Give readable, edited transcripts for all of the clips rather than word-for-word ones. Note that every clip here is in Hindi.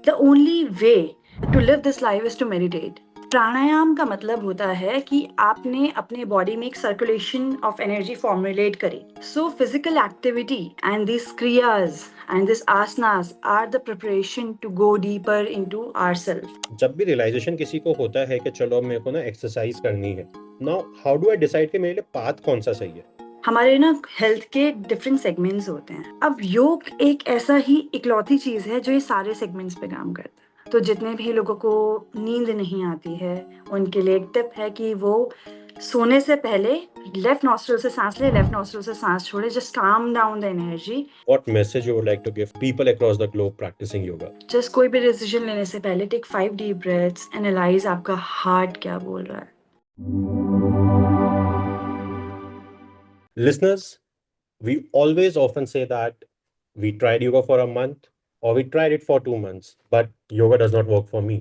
The only way to live this life is to meditate. Pranayama का मतलब होता है कि आपने अपने बॉडी में एक सर्कुलेशन ऑफ एनर्जी फॉर्मुलेट करी। So physical activity and this kriyas and this asanas are the preparation to go deeper into ourself. जब भी रियलाइजेशन किसी को होता है कि चलो अब मेरे को ना एक्सरसाइज करनी है, now how do I decide कि मेरे लिए पाथ कौन सा सही है? हमारे ना हेल्थ के डिफरेंट सेगमेंट्स होते हैं। अब योग एक ऐसा ही इकलौती चीज है जो ये सारे सेगमेंट्स पे काम करता है। तो जितने भी लोगों को नींद नहीं आती है, उनके लिए एक टिप है कि वो सोने से पहले लेफ्ट नॉस्ट्रल से सांस ले, लेफ्ट नॉस्ट्रल से सांस छोड़े, just calm down the energy. What message you would like to give people across the globe practicing yoga? Just कोई भी डिसीजन लेने से पहले टेक 5 डीप ब्रेथ्स, एनालाइज आपका हार्ट क्या बोल रहा है। Listeners, we always often say that we tried yoga for a month or we tried it for 2 months, but yoga does not work for me.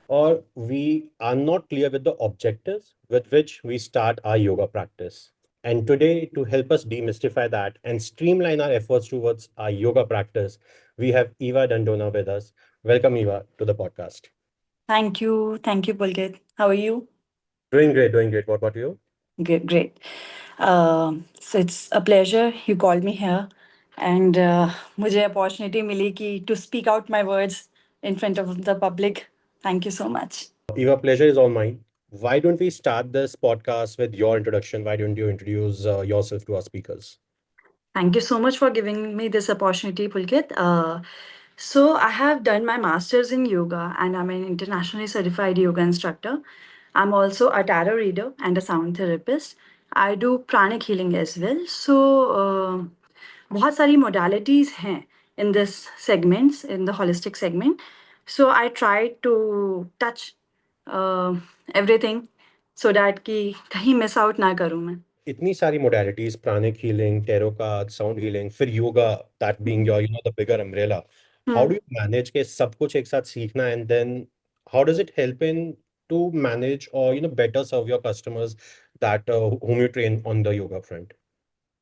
Or we are not clear with the objectives with which we start our yoga practice. And today, to help us demystify that and streamline our efforts towards our yoga practice, we have Eva Dandona with us. Welcome, Eva, to the podcast. Thank you, Pulkit. How are you? Doing great, doing great. What about you? Great, great. So it's a pleasure you called me here, and मुझे opportunity मिली कि to speak out my words in front of the public. Thank you so much. Eva, pleasure is all mine. Why don't we start this podcast with your introduction? Why don't you introduce yourself to our speakers? Thank you so much for giving me this opportunity, Pulkit. So I have done my master's in yoga, and I'm an internationally certified yoga instructor. I'm also a tarot reader and a sound therapist. I do pranic healing as well. So बहुत सारी modalities हैं in this segments, in the holistic segment. So I try to touch uh, everything so that कि कहीं miss out ना करूँ मैं. इतनी सारी modalities, pranic healing, tarot cards, sound healing, फिर yoga, that being your, the bigger umbrella. How do you manage के सब कुछ एक साथ सीखना, and then how does it help in to manage or better serve your customers that whom you train on the yoga front?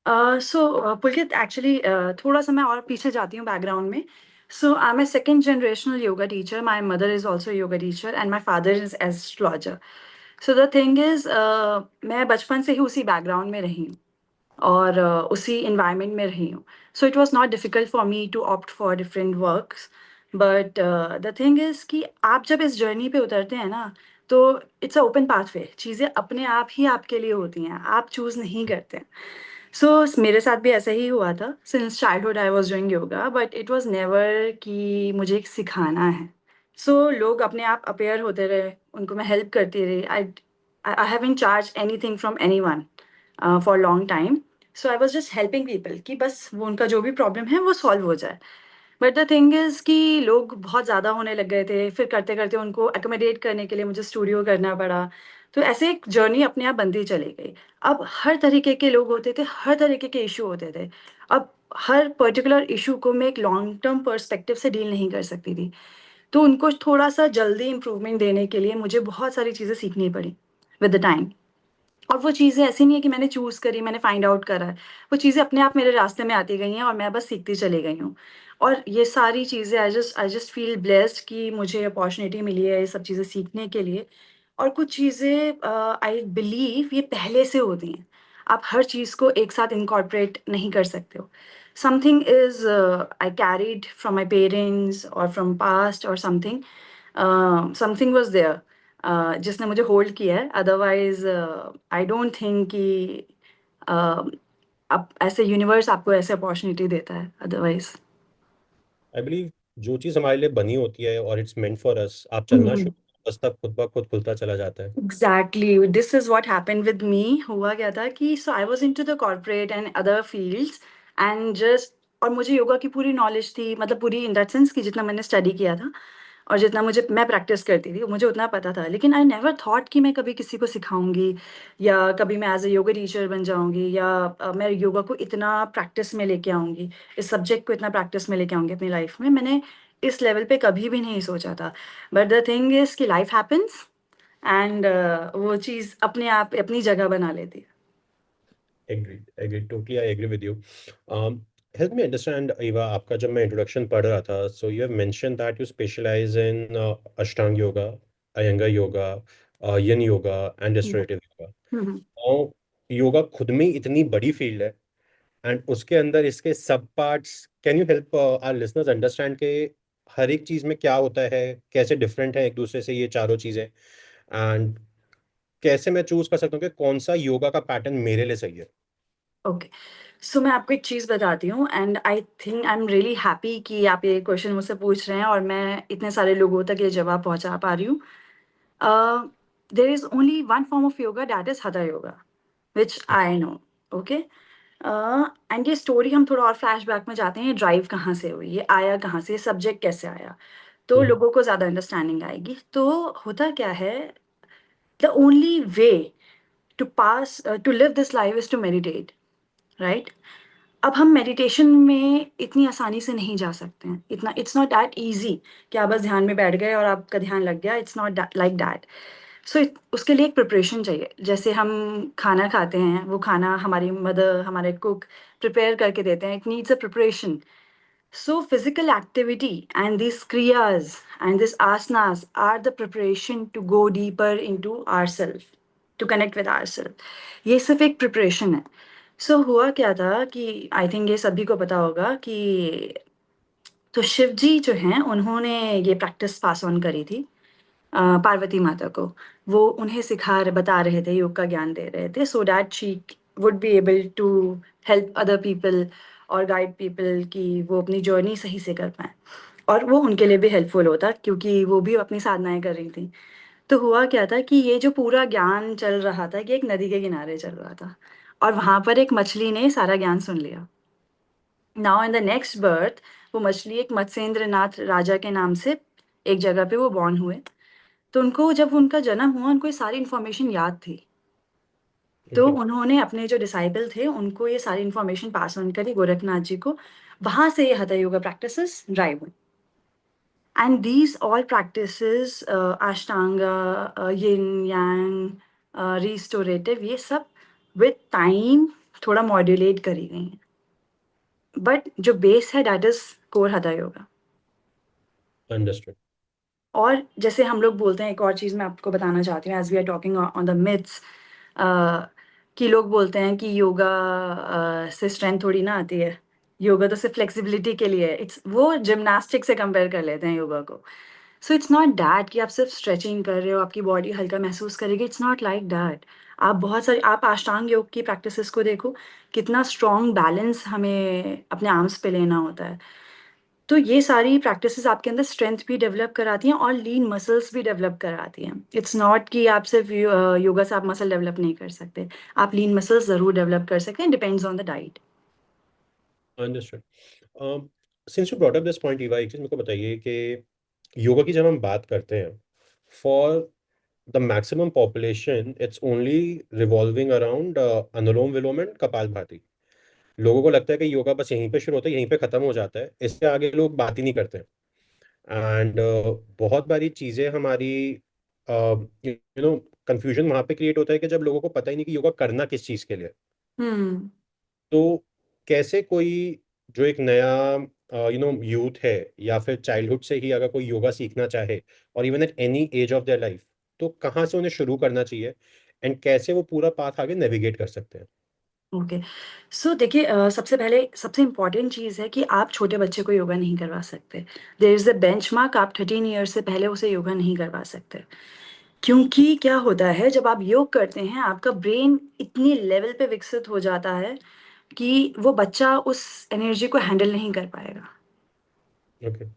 Pulkit, actually, थोड़ा सा मैं और पीछे जाती हूँ बैकग्राउंड में. So I'm a second generational yoga teacher. My mother is also a yoga teacher and my father is astrologer. So the thing is, मैं बचपन से ही उसी बैकग्राउंड में रही हूँ और उसी इन्वायरमेंट में रही हूँ. So it was not difficult for me to opt for different works. But the thing is कि आप जब इस जर्नी पे उतरते हैं ना, तो इट्स अ ओपन पाथवे. चीज़ें अपने आप ही आपके लिए होती हैं, आप चूज़ नहीं करते हैं. सो मेरे साथ भी ऐसा ही हुआ था. Since childhood I was doing yoga, but it was never कि मुझे सिखाना है. सो लोग अपने आप अपेयर होते रहे, उनको मैं हेल्प करती रही. I haven't charge anything from anyone for long time. So I was just helping people कि बस वो उनका जो भी प्रॉब्लम है वो सॉल्व हो जाए. बट द थिंग इज़ कि लोग बहुत ज़्यादा होने लग गए थे, फिर करते-करते उनको अकोमोडेट करने के लिए मुझे स्टूडियो करना पड़ा. तो ऐसे एक जर्नी अपने आप बनती चली गई. अब हर तरीके के लोग होते थे, हर तरीके के इश्यू होते थे. अब हर पर्टिकुलर इश्यू को मैं एक लॉन्ग टर्म पर्सपेक्टिव से डील नहीं कर सकती थी. तो उनको थोड़ा-सा जल्दी इम्प्रूवमेंट देने के लिए मुझे बहुत सारी चीज़ें सीखनी पड़ी विद द टाइम. और वो चीज़ें ऐसी नहीं है कि मैंने चूज़ करी, मैंने फाइंड आउट करा है। वो चीज़ें अपने आप मेरे रास्ते में आती गई हैं और मैं बस सीखती चली गई हूँ। और ये सारी चीज़ें आई जस्ट फ़ील ब्लेस्ड कि मुझे अपॉर्च्युनिटी मिली है ये सब चीज़ें सीखने के लिए। और कुछ चीज़ें आई बिलीव ये पहले से होती हैं। आप हर चीज़ को एक साथ इनकॉर्पोरेट नहीं कर सकते हो। Something is I carried from my parents और फ्रॉम पास्ट और समथिंग. समथिंग वाज़ देयर जिसने मुझे होल्ड किया है. अदरवाइज़ आई डोंट थिंक कि अ, अब ऐसे यूनिवर्स आपको ऐसे अपॉर्च्युनिटी देता है अदरवाइज़. I believe जो चीज हमारे लिए बनी होती है और इट्स मेंट फॉर अस, आप चलना हुँ. शुरू बस तब खुद ब खुद खुलता चला जाता है. Exactly, this is what happened with me. हुआ क्या था कि so I was into the corporate and other fields and just. और मुझे योगा की पूरी नॉलेज थी, मतलब पूरी इन दैट सेंस कि जितना मैंने स्टडी किया था और जितना मुझे मैं प्रैक्टिस करती थी, मुझे उतना पता था. लेकिन आई नेवर थॉट कि मैं कभी किसी को सिखाऊँगी या कभी मैं एज़ अ योगा टीचर बन जाऊँगी या मैं योगा को इतना प्रैक्टिस में लेके आऊँगी, इस सब्जेक्ट को इतना प्रैक्टिस में लेके आऊँगी अपनी लाइफ़ में. मैंने इस लेवल पे कभी भी नहीं सोचा था. बट द थिंग इज़ कि लाइफ़ हैपेंस एंड वो चीज़ अपने आप अपनी जगह बना लेती है. Agreed, agreed, totally I agree with you. Help me understand, Eva, आपका जब मैं इंट्रोडक्शन पढ़ रहा था, so you have mentioned that you specialize in Ashtanga yoga, Iyengar yoga, Yin yoga and hmm, restorative yoga. हम्म, और योगा खुद में इतनी बड़ी फील्ड है, एंड उसके अंदर इसके सब parts, can you help our listeners understand के हर एक चीज में क्या होता है, कैसे डिफरेंट है एक दूसरे से ये चारों चीजें, एंड कैसे मैं चूज कर सकता हूँ कि कौन सा योगा का पैटर्न मेरे लिए सही है? ओके। सो मैं आपको एक चीज़ बताती हूँ and I think I am really happy कि आप ये क्वेश्चन मुझसे पूछ रहे हैं और मैं इतने सारे लोगों तक ये जवाब पहुँचा पा रही हूँ। There is only one form of yoga that is hatha yoga which I know. Okay. And ये स्टोरी हम थोड़ा और फ्लैशबैक में जाते हैं, ये ड्राइव कहाँ से हुई, ये आया कहाँ से, ये सब्जेक्ट कैसे आया, तो हम्म, लोगों को ज़्यादा अंडरस्टैंडिंग आएगी। तो होता क्या है, the only way to pass to live this life is to meditate, right? अब हम मेडिटेशन में इतनी आसानी से नहीं जा सकते हैं, इतना इट्स नॉट दैट ईज़ी कि आप बस ध्यान में बैठ गए और आपका ध्यान लग गया, इट्स नॉट लाइक दैट। सो उसके लिए एक प्रिपरेशन चाहिए। जैसे हम खाना खाते हैं, वो खाना हमारी मदर, हमारे कुक प्रिपेयर करके देते हैं, it needs a preparation. So physical activity and these kriyas and these asanas are the preparation to go deeper into ourselves, to connect with ourselves. ये सिर्फ एक प्रिपरेशन है। सो हुआ क्या था कि आई थिंक ये सभी को पता होगा कि तो शिव जी जो हैं उन्होंने ये प्रैक्टिस पास ऑन करी थी पार्वती माता को। वो उन्हें बता रहे थे, योग का ज्ञान दे रहे थे, so that she would be able to help other people और गाइड पीपल कि वो अपनी जर्नी सही से कर पाएँ। और वो उनके लिए भी हेल्पफुल होता क्योंकि वो भी अपनी साधनाएँ कर रही थीं। तो हुआ क्या था कि ये जो पूरा ज्ञान चल रहा था कि एक नदी के किनारे चल रहा था और वहाँ पर एक मछली ने सारा ज्ञान सुन लिया। Now in the next birth वो मछली एक मत्स्येंद्र नाथ राजा के नाम से एक जगह पे वो बॉर्न हुए। तो उनको जब उनका जन्म हुआ, उनको ये सारी इन्फॉर्मेशन याद थी। तो ओके, उन्होंने अपने जो डिसाइपल थे, उनको ये सारी इन्फॉर्मेशन पास ऑन करी गोरखनाथ जी को। वहाँ से ये हठा योगा प्रैक्टिसेस ड्राइव हुई। And these all practices ashtanga, yin yang, restorative, ये सब विद टाइम थोड़ा मॉड्यूलेट करी गई हैं। बट जो बेस है that is core hatha yoga. Understood. और जैसे हम लोग बोलते हैं, एक और चीज़ मैं आपको बताना चाहती हूँ as we are talking on the myths, कि लोग बोलते हैं कि योगा से स्ट्रेंथ थोड़ी ना आती है, योगा तो सिर्फ फ्लेक्सिबिलिटी के लिए है। इट्स वो जिमनास्टिक से कंपेयर कर लेते हैं योगा को। सो इट्स नॉट दैट कि आप सिर्फ स्ट्रेचिंग कर रहे हो, आपकी बॉडी हल्का महसूस करेगी, इट्स नॉट लाइक दैट। आप बहुत सारी आप अष्टांग योग की प्रैक्टिसेस को देखो, कितना स्ट्रॉन्ग बैलेंस हमें अपने आर्म्स पे लेना होता है। तो ये सारी प्रैक्टिसेस आपके अंदर स्ट्रेंथ भी डेवलप कराती हैं और लीन मसल्स भी डेवलप कराती हैं। इट्स नॉट कि आप सिर्फ योगा से आप मसल डेवलप नहीं कर सकते, आप लीन मसल्स ज़रूर डेवलप कर सकते हैं, depends on the diet. Understood. Since you brought up this point, Eva, एक चीज मेरे को बताइए कि योगा की जब हम बात करते हैं, for the maximum population it's only revolving around anulom vilom and kapalbhati. लोगों को लगता है कि योगा बस यहीं पे शुरू होता है, यहीं पे खत्म हो जाता है, इससे आगे लोग बात ही नहीं करते। एंड बहुत बारी चीजें हमारी, यू नो, कंफ्यूजन वहां पे क्रिएट होता है कि जब लोगों को पता ही नहीं कि योगा करना किस चीज के लिए। हम्म। तो कैसे कोई जो एक नया यूथ है, या फिर चाइल्डहुड से ही अगर कोई योगा सीखना चाहे, और even at any as of their life, तो कहाँ से उन्हें शुरू करना चाहिए, एंड कैसे वो पूरा पाथ आगे नेविगेट कर सकते हैं? ओके। सो देखिए, सबसे पहले सबसे इम्पॉर्टेंट चीज़ है कि आप छोटे बच्चे को योगा नहीं करवा सकते। देयर इज़ अ बेंचमार्क, आप 13 ईयर्स से पहले उसे योगा नहीं करवा सकते। क्योंकि क्या होता है, जब आप योग करते हैं, आपका ब्रेन इतनी लेवल पे विकसित हो जाता है कि वो बच्चा उस एनर्जी को हैंडल नहीं कर पाएगा, ओके।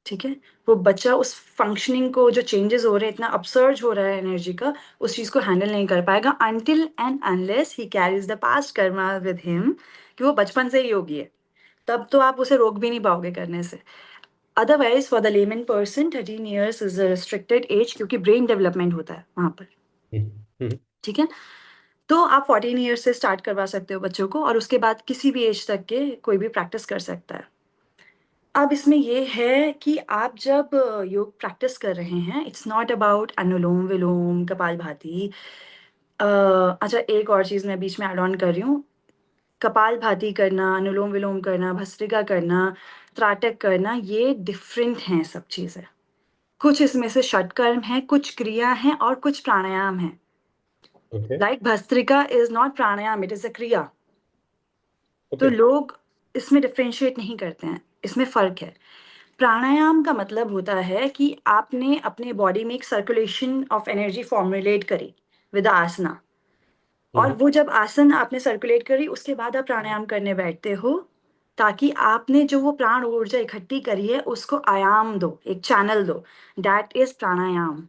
ठीक है? वो बच्चा उस फंक्शनिंग को, जो चेंजेज़ हो रहे हैं, इतना अपसर्ज हो रहा है एनर्जी का, उस चीज़ को हैंडल नहीं कर पाएगा until and unless he Carey's the past Karma with him, कि वो बचपन से ही योगी है। तब तो आप उसे रोक भी नहीं पाओगे करने से। Otherwise for the layman person 13 years is a restricted age, क्योंकि ब्रेन डेवलपमेंट होता है वहाँ पर, हम्म, हम्म, ठीक है? तो आप 14 ईयर्स से स्टार्ट करवा सकते हो बच्चों को और उसके बाद किसी भी एज तक के कोई भी प्रैक्टिस कर सकता है। अब इसमें ये है कि आप जब योग प्रैक्टिस कर रहे हैं, इट्स नॉट अबाउट अनुलोम-विलोम, कपालभाति। अच्छा, एक और चीज़ मैं बीच में ऐड ऑन कर रही हूँ। कपालभाति करना, अनुलोम विलोम करना, भस्त्रिका करना, त्राटक करना, ये डिफरेंट हैं सब चीजें। कुछ इसमें से षटकर्म है, कुछ क्रिया है और कुछ प्राणायाम है। Okay. Like bhastrika is not pranayama, it is a क्रिया। तो Okay. लोग इसमें डिफ्रेंशिएट नहीं करते हैं, इसमें फर्क है। प्राणायाम का मतलब होता है कि आपने अपने बॉडी में एक सर्कुलेशन ऑफ एनर्जी फॉर्मुलेट करी विद आसना, और Mm-hmm. वो जब आसन आपने सर्कुलेट करी उसके बाद आप प्राणायाम करने बैठते हो, ताकि आपने जो वो प्राण ऊर्जा इकट्ठी करी है उसको आयाम दो, एक चैनल दो। दैट इज प्राणायाम।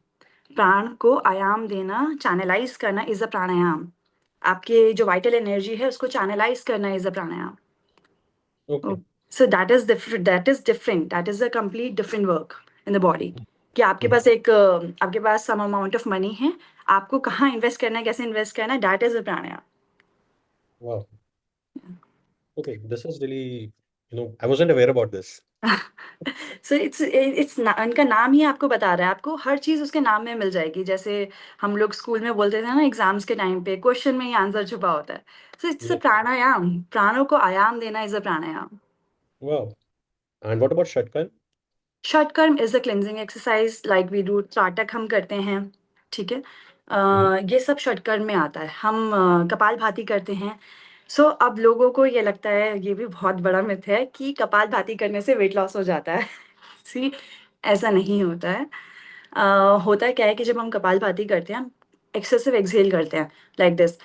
प्राण को आयाम देना, चैनलाइज करना इज अ प्राणायाम। आपके जो वाइटल एनर्जी है उसको चैनलाइज करना is a pranayama. Okay. So that is different, that is a complete different work in the body. कि आपके Mhm. पास आपके पास सम अमाउंट ऑफ मनी है, आपको कहाँ इन्वेस्ट करना है, कैसे इन्वेस्ट करना है, that is a pranayama. Wow. Okay. This is really, I wasn't aware about this. सो उनका नाम ही आपको बता रहा है, आपको हर चीज उसके नाम में मिल जाएगी। जैसे हम लोग स्कूल में बोलते थे ना, एग्जाम्स के टाइम पे क्वेश्चन में ही आंसर छुपा होता है। So it's a Yep. प्राणायाम, प्राणों को आयाम देना is a pranayama. Wow. And what about Shatkan? Shatkarma is a cleansing exercise, like we do trataka हम करते हैं, ठीक है। Mhm. ये सब षटकर्म में आता है। हम कपालभाति करते हैं। सो अब लोगों को ये लगता है, ये भी बहुत बड़ा मिथ है कि कपालभाति करने से वेट लॉस हो जाता है। सी, ऐसा नहीं होता है। होता है क्या है कि जब हम कपालभाति करते हैं, हम एक्सेसिव एक्सहेल करते हैं लाइक दिस,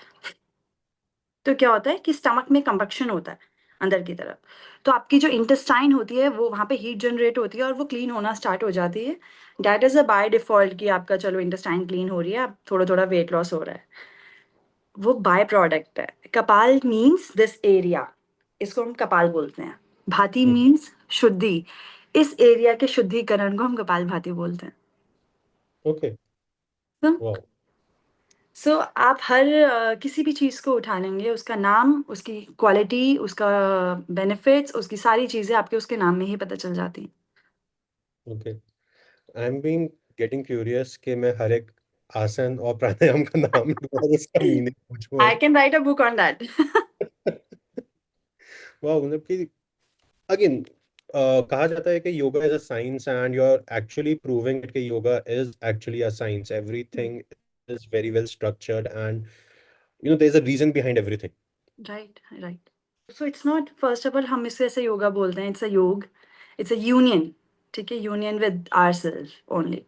तो क्या होता है कि स्टमक में कंबक्शन होता है अंदर की तरफ। तो आपकी जो इंटेस्टाइन होती है वो वहाँ पे हीट जनरेट होती है और वो क्लीन होना स्टार्ट हो जाती है। That is a by default कि आपका चलो इंटेस्टाइन क्लीन हो रही है, अब थोड़ा थोड़ा वेट लॉस हो रहा है। वो बाय प्रोडक्ट है। कपाल मीन्स दिस एरिया, इसको हम कपाल बोलते हैं। भाति Mhm. मीन्स शुद्धि, इस एरिया के शुद्धिकरण को हम कपाल भाति बोलते हैं। Okay. तो Wow. सो आप हर किसी भी चीज़ को उठा लेंगे, उसका नाम, उसकी क्वालिटी, उसका बेनिफिट्स, उसकी सारी चीज़ें आपके उसके नाम में ही पता चल जाती हैं। Okay. I'm being getting curious कि मैं हर एक आसन और प्राणायाम का नाम लूं और उसका मीनिंग पूछूं आई अब। Can write a book on that. वाह, मतलब कि अगेन कहा जाता है कि yoga is a science and you are actually proving कि yoga is actually a science. Everything is very well structured and there is a reason behind everything. Right, right. So it's not, first of all हम इसे ऐसे योगा बोलते हैं, इट्स अ योग, इट्स अ यूनियन, ठीक है, union with our self only.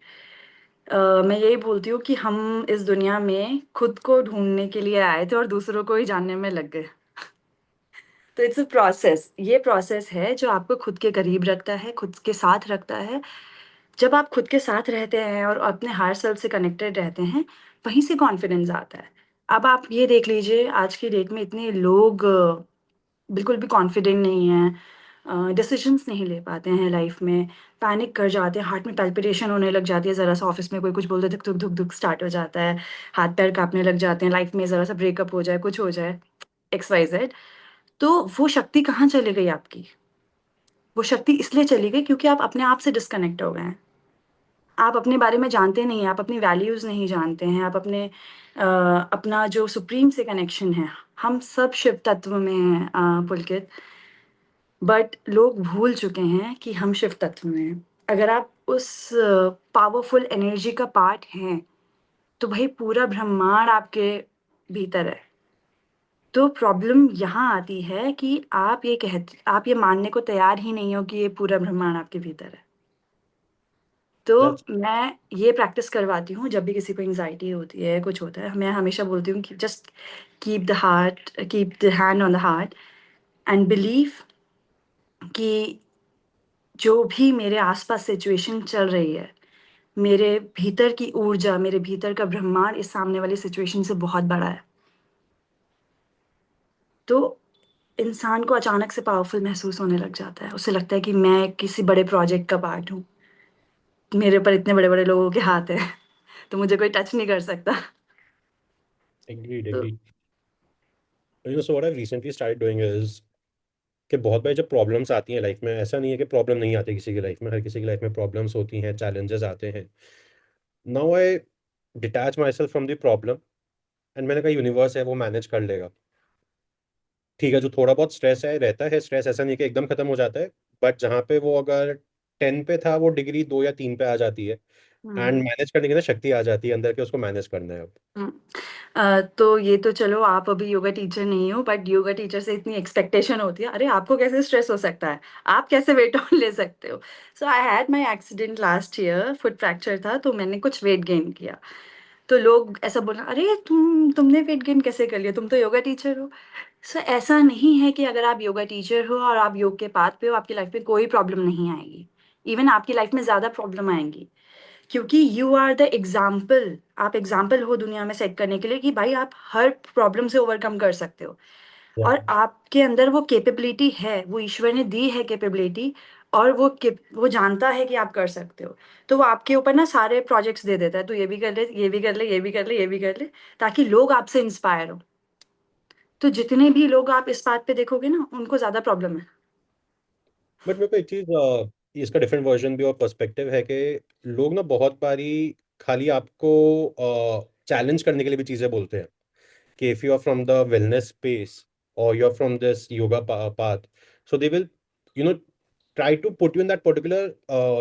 मैं यही बोलती हूँ कि हम इस दुनिया में खुद को ढूंढने के लिए आए थे और दूसरों को ही जानने में लग गए। तो इट्स अ प्रोसेस, ये प्रोसेस है जो आपको खुद के करीब रखता है, खुद के साथ रखता है। जब आप खुद के साथ रहते हैं और अपने हायर सेल्फ से कनेक्टेड रहते हैं, वहीं से कॉन्फिडेंस आता है। अब आप ये देख लीजिए, आज की डेट में इतने लोग बिल्कुल भी कॉन्फिडेंट नहीं हैं, डिसीजंस नहीं ले पाते हैं लाइफ में, पैनिक कर जाते हैं, हार्ट में पैल्पिटेशन होने लग जाती है, ज़रा सा ऑफिस में कोई कुछ बोल दे धुक धुक धुक धुक स्टार्ट हो जाता है, हाथ पैर कांपने लग जाते हैं, लाइफ में ज़रा सा ब्रेकअप हो जाए, कुछ हो जाए, एक्स वाई जेड। तो वो शक्ति कहाँ चली गई आपकी? वो शक्ति इसलिए चली गई क्योंकि आप अपने आप से डिस्कनेक्ट हो गए हैं। आप अपने बारे में जानते नहीं हैं, आप अपनी वैल्यूज़ नहीं जानते हैं, आप अपना जो सुप्रीम से कनेक्शन है, हम सब शिव तत्व में हैं पुलकित, बट लोग भूल चुके हैं कि हम शिव तत्व में हैं। अगर आप उस पावरफुल एनर्जी का पार्ट हैं, तो भाई पूरा ब्रह्मांड आपके भीतर है। तो प्रॉब्लम यहाँ आती है कि आप ये मानने को तैयार ही नहीं हो कि ये पूरा ब्रह्मांड आपके भीतर है। तो दैट्स मैं ये प्रैक्टिस करवाती हूँ जब भी किसी को एंग्जाइटी होती है, कुछ होता है, मैं हमेशा बोलती हूँ कि just keep the hand on the heart and believe कि जो भी मेरे आसपास सिचुएशन चल रही है, मेरे भीतर की ऊर्जा, मेरे भीतर का ब्रह्मांड इस सामने वाली सिचुएशन से बहुत बड़ा है। तो इंसान को अचानक से पावरफुल महसूस होने लग जाता है, उसे लगता है कि मैं किसी बड़े प्रोजेक्ट का पार्ट हूँ, मेरे ऊपर इतने बड़े बड़े लोगों के हाथ हैं, तो मुझे कोई टच नहीं कर सकता। एग्रीड तो agreed. So what I recently started doing is कि बहुत बार जब प्रॉब्लम्स आती हैं लाइफ में, ऐसा नहीं है कि प्रॉब्लम नहीं आती किसी की लाइफ में, हर किसी की लाइफ में प्रॉब्लम्स होती हैं, चैलेंजेस आते हैं। Now I detach my self from the problem and मैंने कहा यूनिवर्स है वो मैनेज कर लेगा। ठीक है, जो थोड़ा बहुत स्ट्रेस है रहता है, स्ट्रेस ऐसा नहीं कि एकदम खत्म हो जाता है, बट जहाँ पे वो अगर 10 पे था वो डिग्री 2 या 3 पे आ जाती है, एंड हम्म। मैनेज करने की ना शक्ति आ जाती है अंदर के, उसको मैनेज करना है अब। हम्म। तो ये तो चलो आप अभी योगा टीचर नहीं हो, बट योगा टीचर से इतनी एक्सपेक्टेशन होती है, अरे आपको कैसे स्ट्रेस हो सकता है, आप कैसे वेट ऑन ले सकते हो। So I had my accident last year, foot fracture था, तो मैंने कुछ वेट गेन किया। तो लोग ऐसा बोला, अरे तुमने वेट गेन कैसे कर लिया, तुम तो योगा टीचर हो। सो ऐसा नहीं है कि अगर आप योगा टीचर हो और आप योग के पाथ पे हो, आपकी लाइफ में कोई प्रॉब्लम नहीं आएगी। इवन आपकी लाइफ में ज्यादा प्रॉब्लम आएंगी, क्योंकि यू आर द एग्जाम्पल। आप एग्जाम्पल हो दुनिया में सेट करने के लिए कि भाई आप हर प्रॉब्लम से ओवरकम कर सकते हो। या और आपके अंदर वो कैपेबिलिटी है, वो ईश्वर ने दी है कैपेबिलिटी। और वो जानता है कि आप कर सकते हो। तो वो आपके ऊपर ना सारे प्रोजेक्ट्स दे देता है, तो ये भी कर ले, ये भी कर ले, ये भी कर ले, ये भी कर ले, ताकि लोग आपसे इंस्पायर हो। तो जितने भी लोग आप इस बात पे देखोगे ना, उनको ज्यादा प्रॉब्लम है। बट मेरे को एक चीज, इसका डिफरेंट वर्जन भी और पर्सपेक्टिव है कि लोग ना बहुत बारी खाली आपको चैलेंज करने के लिए भी चीजें बोलते हैं, कि if you are from the wellness space or you're from this yoga path, so they will, you know, try to put you in that particular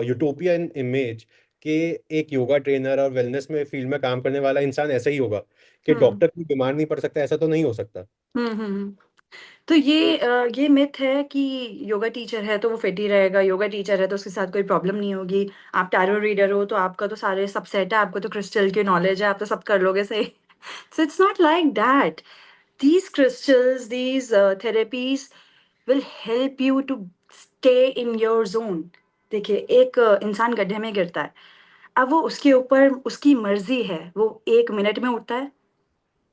utopia and image कि एक योगा ट्रेनर और वेलनेस में फील्ड में काम करने वाला इंसान ऐसा ही होगा, कि हम्म। डॉक्टर भी बीमार नहीं पड़ सकता, ऐसा तो नहीं हो सकता। हम्म। तो ये मिथ है कि योगा टीचर है तो वो फिट ही रहेगा, योगा टीचर है तो उसके साथ कोई प्रॉब्लम नहीं होगी। आप टैरो रीडर हो तो आपका तो सारे सब सेट है, आपको तो क्रिस्टल की नॉलेज है, आप तो सब कर लोगे सही। सो it's not like that. These crystals, these therapies will help you to stay in your zone. देखिए, एक इंसान गड्ढे में गिरता है, अब वो उसके ऊपर उसकी मर्जी है, वो 1 मिनट में उठता है,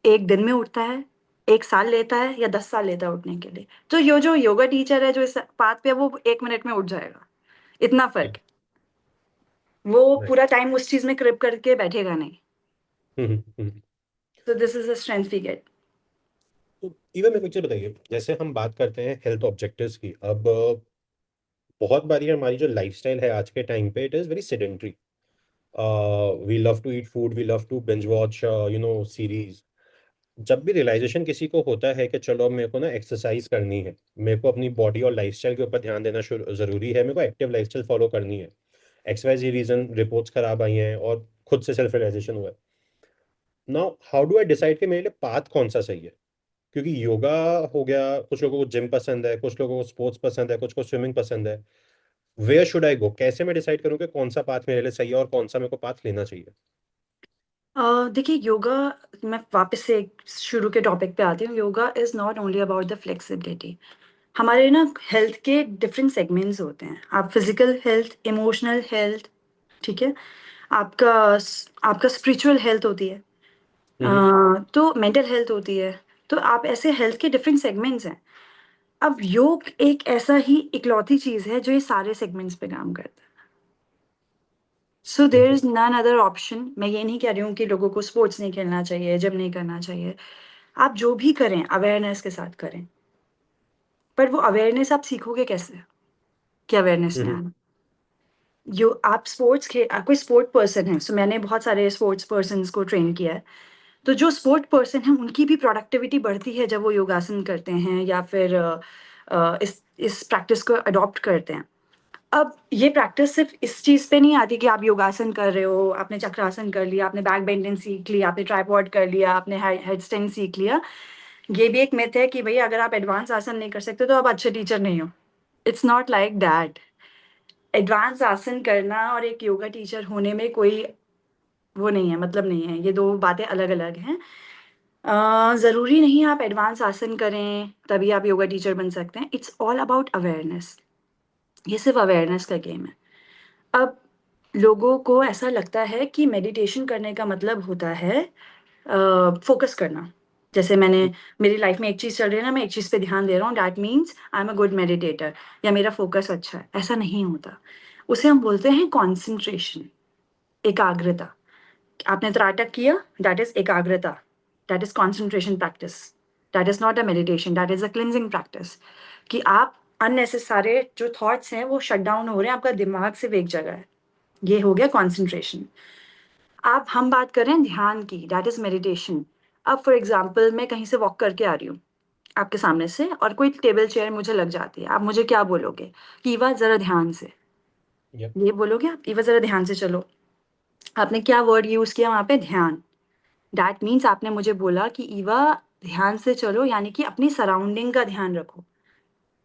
1 दिन में उठता है, 1 साल लेता है या 10 साल लेता है उठने के लिए। तो ये जो योगा टीचर है जो इस पाथ पे है, वो 1 मिनट में उठ जाएगा। इतना फर्क है। वो राइट। पूरा टाइम उस चीज में क्रिप करके बैठेगा नहीं। तो this is the strength we get. तो इवन मेरे को एक चीज बताइए, जैसे हम बात करते हैं हेल्थ ऑब्जेक्टिव्स की, अब बहुत बारी हमारी जो लाइफस्टाइल है आज के टाइम पे, it is very sedentary. We love to eat food, we love to binge watch series. जब भी रियलाइजेशन किसी को होता है कि चलो अब मेरे को ना एक्सरसाइज करनी है, मेरे को अपनी बॉडी और लाइफस्टाइल के ऊपर ध्यान देना ज़रूरी है, मेरे को एक्टिव लाइफस्टाइल फॉलो करनी है, एक्स वाई जी रीज़न, रिपोर्ट्स खराब आई हैं और खुद से सेल्फ रियलाइजेशन हुआ है, now how do I decide कि मेरे लिए पाथ कौन सा सही है? क्योंकि योगा हो गया, कुछ लोगों को जिम पसंद है, कुछ लोगों को स्पोर्ट्स पसंद है, कुछ को स्विमिंग पसंद है। वेयर शुड आई गो? कैसे मैं डिसाइड करूँ कि कौन सा पाथ मेरे लिए सही है और कौन सा मेरे को पाथ लेना चाहिए? देखिए, योगा, मैं वापस से शुरू के टॉपिक पे आती हूँ। Yoga is not only about the flexibility. हमारे ना हेल्थ के डिफरेंट सेगमेंट्स होते हैं। आप फिजिकल हेल्थ, इमोशनल हेल्थ, ठीक है, आपका आपका स्पिरिचुअल हेल्थ होती है, हम्म। तो मेंटल हेल्थ होती है। तो आप ऐसे हेल्थ के डिफरेंट सेगमेंट्स हैं। अब योग एक ऐसा ही इकलौती चीज है जो ये सारे सेगमेंट्स पे काम करता है। So there is none other option. मैं ये नहीं कह रही हूँ कि लोगों को स्पोर्ट्स नहीं खेलना चाहिए, जिम नहीं करना चाहिए। आप जो भी करें अवेयरनेस के साथ करें। पर वो अवेयरनेस आप सीखोगे कैसे कि अवेयरनेस में हम्म। आना। जो आप आप कोई स्पोर्ट पर्सन है, सो मैंने बहुत सारे स्पोर्ट्स पर्सन को ट्रेन किया है। तो जो स्पोर्ट पर्सन है उनकी भी प्रोडक्टिविटी बढ़ती है जब वो योगासन करते हैं या फिर इस प्रैक्टिस को अडॉप्ट करते हैं। अब ये प्रैक्टिस सिर्फ इस चीज पे नहीं आती कि आप योगासन कर रहे हो, आपने चक्रासन कर लिया, आपने बैक बेंडिंग सीख लिया, आपने ट्राइपॉड कर लिया, आपने हेड स्टैंड सीख लिया। ये भी एक मिथ है कि भाई अगर आप एडवांस आसन नहीं कर सकते तो आप अच्छे टीचर नहीं हो। It's not like that. Advance आसन करना और एक योगा टीचर होने में कोई वो नहीं है, मतलब नहीं है। ये दो बातें अलग अलग हैं। जरूरी नहीं आप एडवांस आसन करें तभी आप योगा टीचर बन सकते हैं। It's all about awareness. ये सिर्फ अवेयरनेस का गेम है। अब लोगों को ऐसा लगता है कि मेडिटेशन करने का मतलब होता है फोकस करना। जैसे मेरी लाइफ में एक चीज चल रही है ना, मैं एक चीज पे ध्यान दे रहा हूँ, that means I am a good meditator, या मेरा फोकस अच्छा है। ऐसा नहीं होता। उसे हम बोलते हैं कॉन्सेंट्रेशन, एकाग्रता। आपने त्राटक किया, दैट इज एकाग्रता, that is concentration practice. That is not a meditation, that is a cleansing practice. कि आप अननेसेसरी जो थॉट्स हैं वो शट डाउन हो रहे हैं, आपका दिमाग सिर्फ एक जगह है। ये हो गया कॉन्सेंट्रेशन। आप हम बात कर रहे हैं ध्यान की, दैट इज मेडिटेशन। अब फॉर एग्जाम्पल मैं कहीं से वॉक करके आ रही हूँ, आपके सामने से और कोई टेबल चेयर मुझे लग जाती है, आप मुझे क्या बोलोगे कि ईवा जरा ध्यान से, Yep. ये बोलोगे आप, ईवा जरा ध्यान से चलो। आपने क्या वर्ड यूज किया वहां पे, ध्यान। दैट मीन्स आपने मुझे बोला कि ईवा ध्यान से चलो, यानी कि अपनी सराउंडिंग का ध्यान रखो।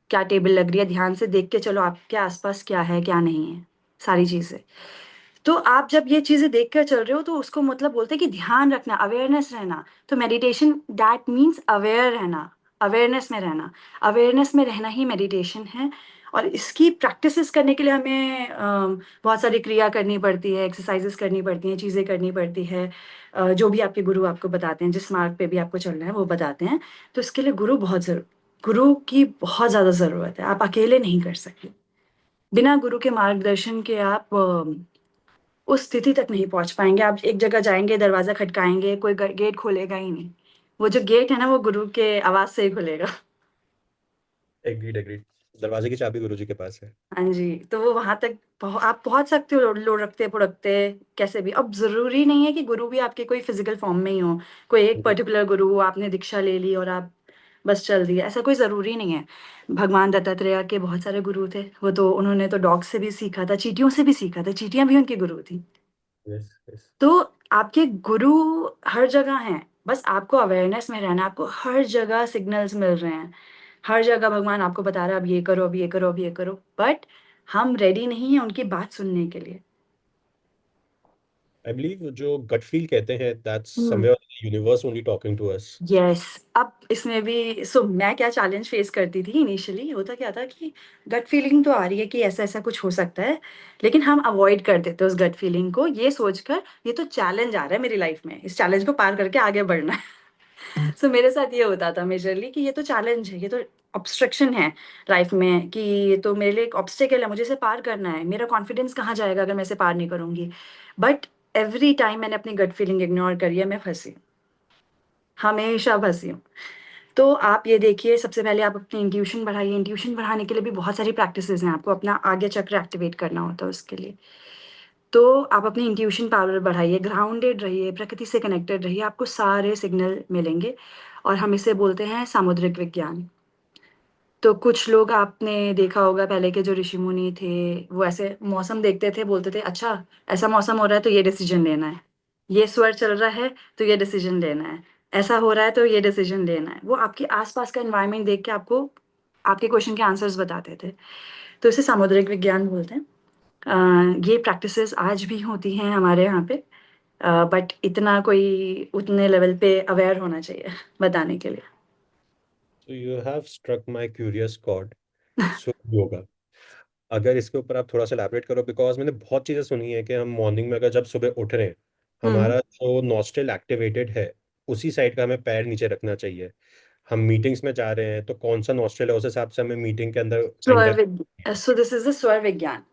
क्या टेबल लग रही है, ध्यान से देख के चलो आपके आसपास क्या है क्या नहीं है, सारी चीजें। तो आप जब ये चीजें देख कर चल रहे हो तो उसको मतलब बोलते हैं कि ध्यान रखना, अवेयरनेस रहना। तो मेडिटेशन दैट मीन्स अवेयर रहना, अवेयरनेस में रहना। अवेयरनेस में रहना ही मेडिटेशन है। और इसकी प्रैक्टिसेस करने के लिए हमें बहुत सारी क्रिया करनी पड़ती है, एक्सरसाइजेस करनी पड़ती हैं, चीज़ें करनी पड़ती है। जो भी आपके गुरु आपको बताते हैं, जिस मार्ग पे भी आपको चलना है वो बताते हैं। तो इसके लिए गुरु की बहुत ज़्यादा ज़रूरत है, आप अकेले नहीं कर सकते। बिना गुरु के मार्गदर्शन के आप उस स्थिति तक नहीं पहुंच पाएंगे। आप एक जगह जाएंगे, दरवाजा खटकाएंगे, कोई गेट खोलेगा ही नहीं। वो जो गेट है ना, वो गुरु के आवाज से ही खुलेगा। Agreed agreed. दरवाजे की चाबी गुरुजी के पास है। हाँ जी, तो वो वहां तक आप पहुंच सकते हो, लुढ़कते पुढ़कते कैसे भी। अब जरूरी नहीं है कि गुरु भी आपके कोई फिजिकल फॉर्म में ही हो। कोई एक हम्म। पर्टिकुलर गुरु हो, आपने दीक्षा ले ली और आप बस चल दिया, ऐसा कोई जरूरी नहीं है। भगवान दत्तात्रेय के बहुत सारे गुरु थे, वो तो उन्होंने तो डॉग से भी सीखा था, चींटियों से भी सीखा था, चींटियां भी उनकी गुरु थी। Yes yes. तो आपके गुरु हर जगह हैं, बस आपको अवेयरनेस में रहना है। आपको हर जगह सिग्नल्स मिल रहे हैं, हर जगह भगवान आपको बता रहा है अब ये करो, अब ये करो, अब ये करो, बट हम रेडी नहीं हैं उनकी बात सुनने के लिए। आई बिलीव जो गट फील कहते हैं, that's hmm. Somewhere universe only talking to us. Yes. अब इसमें भी मैं क्या चैलेंज फेस करती थी इनिशियली, होता क्या था कि गट फीलिंग तो आ रही है कि ऐसा ऐसा कुछ हो सकता है, लेकिन हम अवॉइड कर देते उस गट फीलिंग को, ये सोचकर ये तो चैलेंज आ रहा है मेरी लाइफ में, इस चैलेंज को पार करके आगे बढ़ना है। सो मेरे साथ ये होता था मेजरली कि ये तो चैलेंज है, ये तो ऑब्स्ट्रक्शन है लाइफ में, कि ये तो मेरे लिए एक ऑब्स्टेकल है, मुझे इसे पार करना है, मेरा कॉन्फिडेंस कहाँ जाएगा अगर मैं इसे पार नहीं करूंगी। बट एवरी टाइम मैंने अपनी गट फीलिंग इग्नोर करी है, मैं फंसी, हमेशा फंसी हूँ। तो आप ये देखिए, सबसे पहले आप अपनी इंट्यूशन बढ़ाइए। इंट्यूशन बढ़ाने के लिए भी बहुत सारी प्रैक्टिसेस हैं, आपको अपना आगे चक्र एक्टिवेट करना होता है उसके लिए। तो आप अपनी इंट्यूशन पावर बढ़ाइए, ग्राउंडेड रहिए, प्रकृति से कनेक्टेड रहिए, आपको सारे सिग्नल मिलेंगे। और हम इसे बोलते हैं सामुद्रिक विज्ञान। तो कुछ लोग आपने देखा होगा, पहले के जो ऋषि मुनि थे, वो ऐसे मौसम देखते थे, बोलते थे अच्छा ऐसा मौसम हो रहा है तो ये डिसीजन लेना है, ये स्वर चल रहा है तो ये डिसीजन लेना है, ऐसा हो रहा है तो ये डिसीजन लेना है। वो आपके आसपास का एनवायरनमेंट देख के आपको आपके क्वेश्चन के आंसर्स बताते थे। तो इसे सामुद्रिक विज्ञान बोलते हैं। ये प्रैक्टिसेस आज भी होती हैं हमारे यहाँ पे, बट इतना कोई उतने लेवल पे अवेयर होना चाहिए बताने के लिए। So you have struck my curious chord. So yoga, अगर इसके ऊपर आप थोड़ा सा elaborate करो, बिकॉज मैंने बहुत चीज़ें सुनी है कि हम मॉर्निंग में अगर जब सुबह उठ रहे हैं, हम्म। हमारा जो नॉस्ट्रल एक्टिवेटेड है, उसी साइड का हमें पैर नीचे रखना चाहिए। हम मीटिंग्स में जा रहे हैं तो कौन सा नॉस्ट्रल है उस हिसाब से हमें मीटिंग के अंदर स्वर एंटर। विज्ञान, सो दिस इज द स्वर विज्ञान।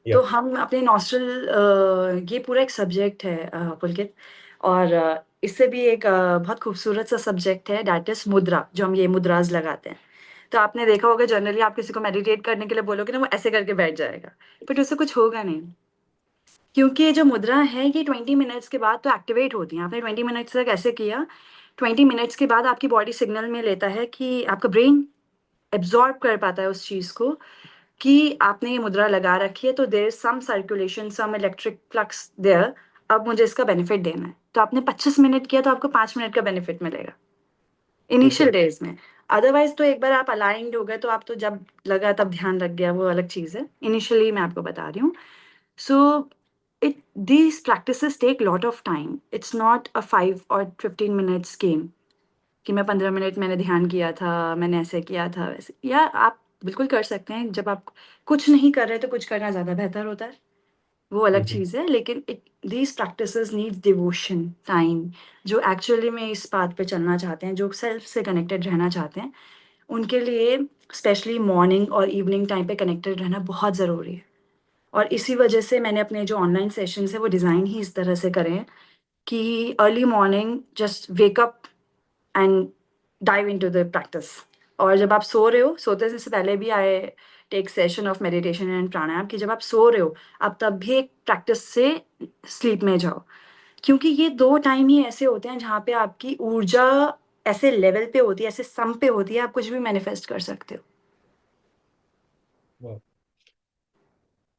तो यप। हम अपने नॉस्ट्रल, ये पूरा एक सब्जेक्ट है पुलकित। और इससे भी एक बहुत खूबसूरत सा सब्जेक्ट है, दैट इज मुद्रा, जो हम ये मुद्राज लगाते हैं। तो आपने देखा होगा जनरली आप किसी को मेडिटेट करने के लिए बोलोगे ना, वो ऐसे करके बैठ जाएगा, बट उससे कुछ होगा नहीं। क्योंकि ये जो मुद्रा है ये 20 मिनट्स के बाद तो एक्टिवेट होती है। आपने 20 मिनट्स तक ऐसे किया, 20 मिनट्स के बाद आपकी बॉडी सिग्नल में लेता है कि आपका ब्रेन एब्जॉर्ब कर पाता है उस चीज को कि आपने ये मुद्रा लगा रखी है, तो there is some circulation, some electric flux there. अब मुझे इसका बेनिफिट देना है, तो आपने 25 मिनट किया तो आपको 5 मिनट का बेनिफिट मिलेगा ओके। इनिशियल डेज में। अदरवाइज तो एक बार आप अलाइंड हो गए तो आप तो जब लगा तब ध्यान लग गया, वो अलग चीज है। इनिशियली मैं आपको बता रही हूँ। So it these practices take lot of time, it's not a 5 और 15 मिनट्स गेम कि मैं 15 मिनट मैंने ध्यान किया था, मैंने ऐसे किया था वैसे। या आप बिल्कुल कर सकते हैं, जब आप कुछ नहीं कर रहे तो कुछ करना ज़्यादा बेहतर होता है, वो अलग हम्म। चीज़ है। लेकिन these practices need devotion time. जो एक्चुअली में इस बात पे चलना चाहते हैं, जो सेल्फ से कनेक्टेड रहना चाहते हैं, उनके लिए स्पेशली मॉर्निंग और इवनिंग टाइम पे कनेक्टेड रहना बहुत ज़रूरी है। और इसी वजह से मैंने अपने जो ऑनलाइन सेशंस है वो डिज़ाइन ही इस तरह से करे हैं कि early morning just wake up and dive into the practice. और जब आप सो रहे हो, सोते से पहले भी I take session of meditation and pranayama, कि जब आप सो रहे हो आप तब भी एक प्रैक्टिस से स्लीप में जाओ। क्योंकि ये दो टाइम ही ऐसे होते हैं जहाँ पे आपकी ऊर्जा ऐसे लेवल पे होती है, ऐसे सम पे होती है, आप कुछ भी मैनिफेस्ट कर सकते हो। Wow.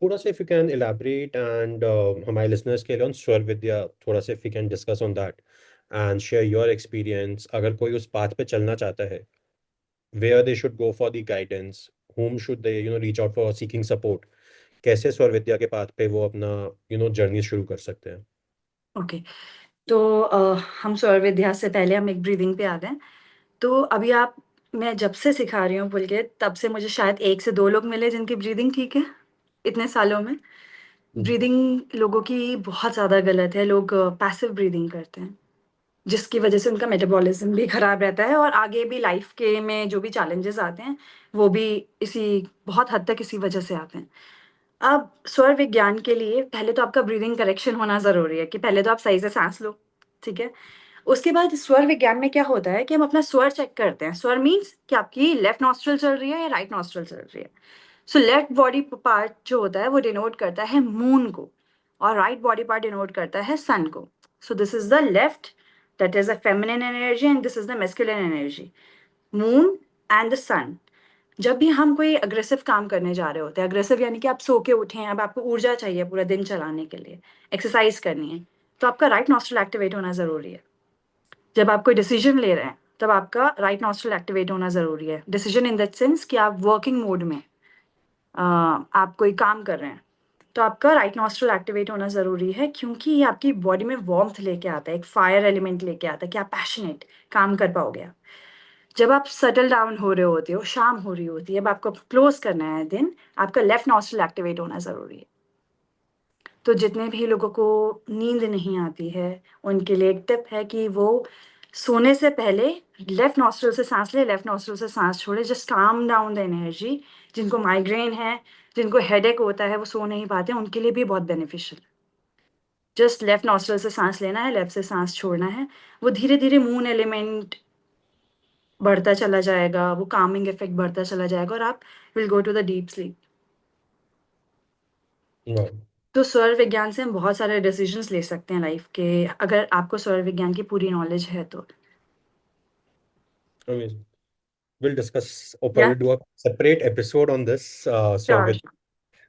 थोड़ा सा if you can elaborate and हमारे लिसनर्स के लिए ऑन स्वर विद्या, थोड़ा सा if you can discuss on that and share your experience, अगर कोई उस पाथ पे चलना चाहता है, where they should go for the guidance, whom should they reach out for seeking support, कैसे स्वर विद्या के पाथ पे वो अपना जर्नी शुरू कर सकते हैं। ओके, तो हम स्वर विद्या से पहले हम एक ब्रीदिंग पे आ गए। तो अभी आप, मैं जब से सिखा रही हूँ पुलकित, तब से मुझे शायद 1 से 2 लोग मिले जिनकी ब्रीदिंग ठीक है इतने सालों में। हम्म। ब्रीदिंग लोगों की बहुत ज़्यादा गलत है, लोग पैसिव ब्रीदिंग करते हैं, जिसकी वजह से उनका मेटाबॉलिज्म भी खराब रहता है और आगे भी लाइफ के में जो भी चैलेंजेस आते हैं वो भी इसी, बहुत हद तक इसी वजह से आते हैं। अब स्वर विज्ञान के लिए पहले तो आपका ब्रीदिंग करेक्शन होना ज़रूरी है, कि पहले तो आप सही से सांस लो, ठीक है। उसके बाद स्वर विज्ञान में क्या होता है कि हम अपना स्वर चेक करते हैं। स्वर मीन्स कि आपकी लेफ्ट नॉस्ट्रल चल रही है या राइट नॉस्ट्रल चल रही है। सो लेफ्ट बॉडी पार्ट जो होता है वो डिनोट करता है मून को, और राइट बॉडी पार्ट डिनोट करता है सन को। So this is the left, that is the feminine energy, and this is the masculine energy, moon and the sun. जब भी हम कोई अग्रेसिव काम करने जा रहे होते हैं, अग्रेसिव यानी कि आप सो के उठे हैं, अब आपको ऊर्जा चाहिए पूरा दिन चलाने के लिए, एक्सरसाइज करनी है, तो आपका राइट नॉस्ट्रल एक्टिवेट होना ज़रूरी है। जब आप कोई डिसीजन ले रहे हैं तब आपका राइट नॉस्ट्रल एक्टिवेट होना ज़रूरी है। डिसीजन इन दैट सेंस कि आप वर्किंग मोड में, आप कोई काम कर रहे हैं, तो आपका राइट नॉस्ट्रल एक्टिवेट होना ज़रूरी है, क्योंकि ये आपकी बॉडी में वार्मथ लेके आता है, एक फायर एलिमेंट लेके आता है कि आप पैशनेट काम कर पाओगे आप। जब आप सेटल डाउन हो रहे होते हो, शाम हो रही होती है, अब आपको क्लोज करना है दिन, आपका लेफ्ट नॉस्ट्रल एक्टिवेट होना ज़रूरी है। तो जितने भी लोगों को नींद नहीं आती है, उनके लिए एक टिप है कि वो सोने से पहले लेफ्ट नॉस्ट्रल से सांस ले, लेफ्ट नॉस्ट्रल से सांस छोड़े, just calm down the energy. जिनको माइग्रेन है, जिनको हेडेक होता है, वो सो नहीं पाते, उनके लिए भी बहुत बेनिफिशियल। जस्ट लेफ्ट नॉस्ट्रल से सांस लेना है, लेफ्ट से सांस छोड़ना है। वो धीरे धीरे मून एलिमेंट बढ़ता चला जाएगा, वो कामिंग इफेक्ट बढ़ता चला जाएगा, और आप will go to the deep sleep. वाह, तो स्वर विज्ञान से हम बहुत सारे डिसीजंस ले सकते हैं लाइफ के, अगर आपको स्वर विज्ञान की पूरी नॉलेज है तो। अमेजिंग। We'll discuss or या probably do a separate episode on this, sure. Swarvid.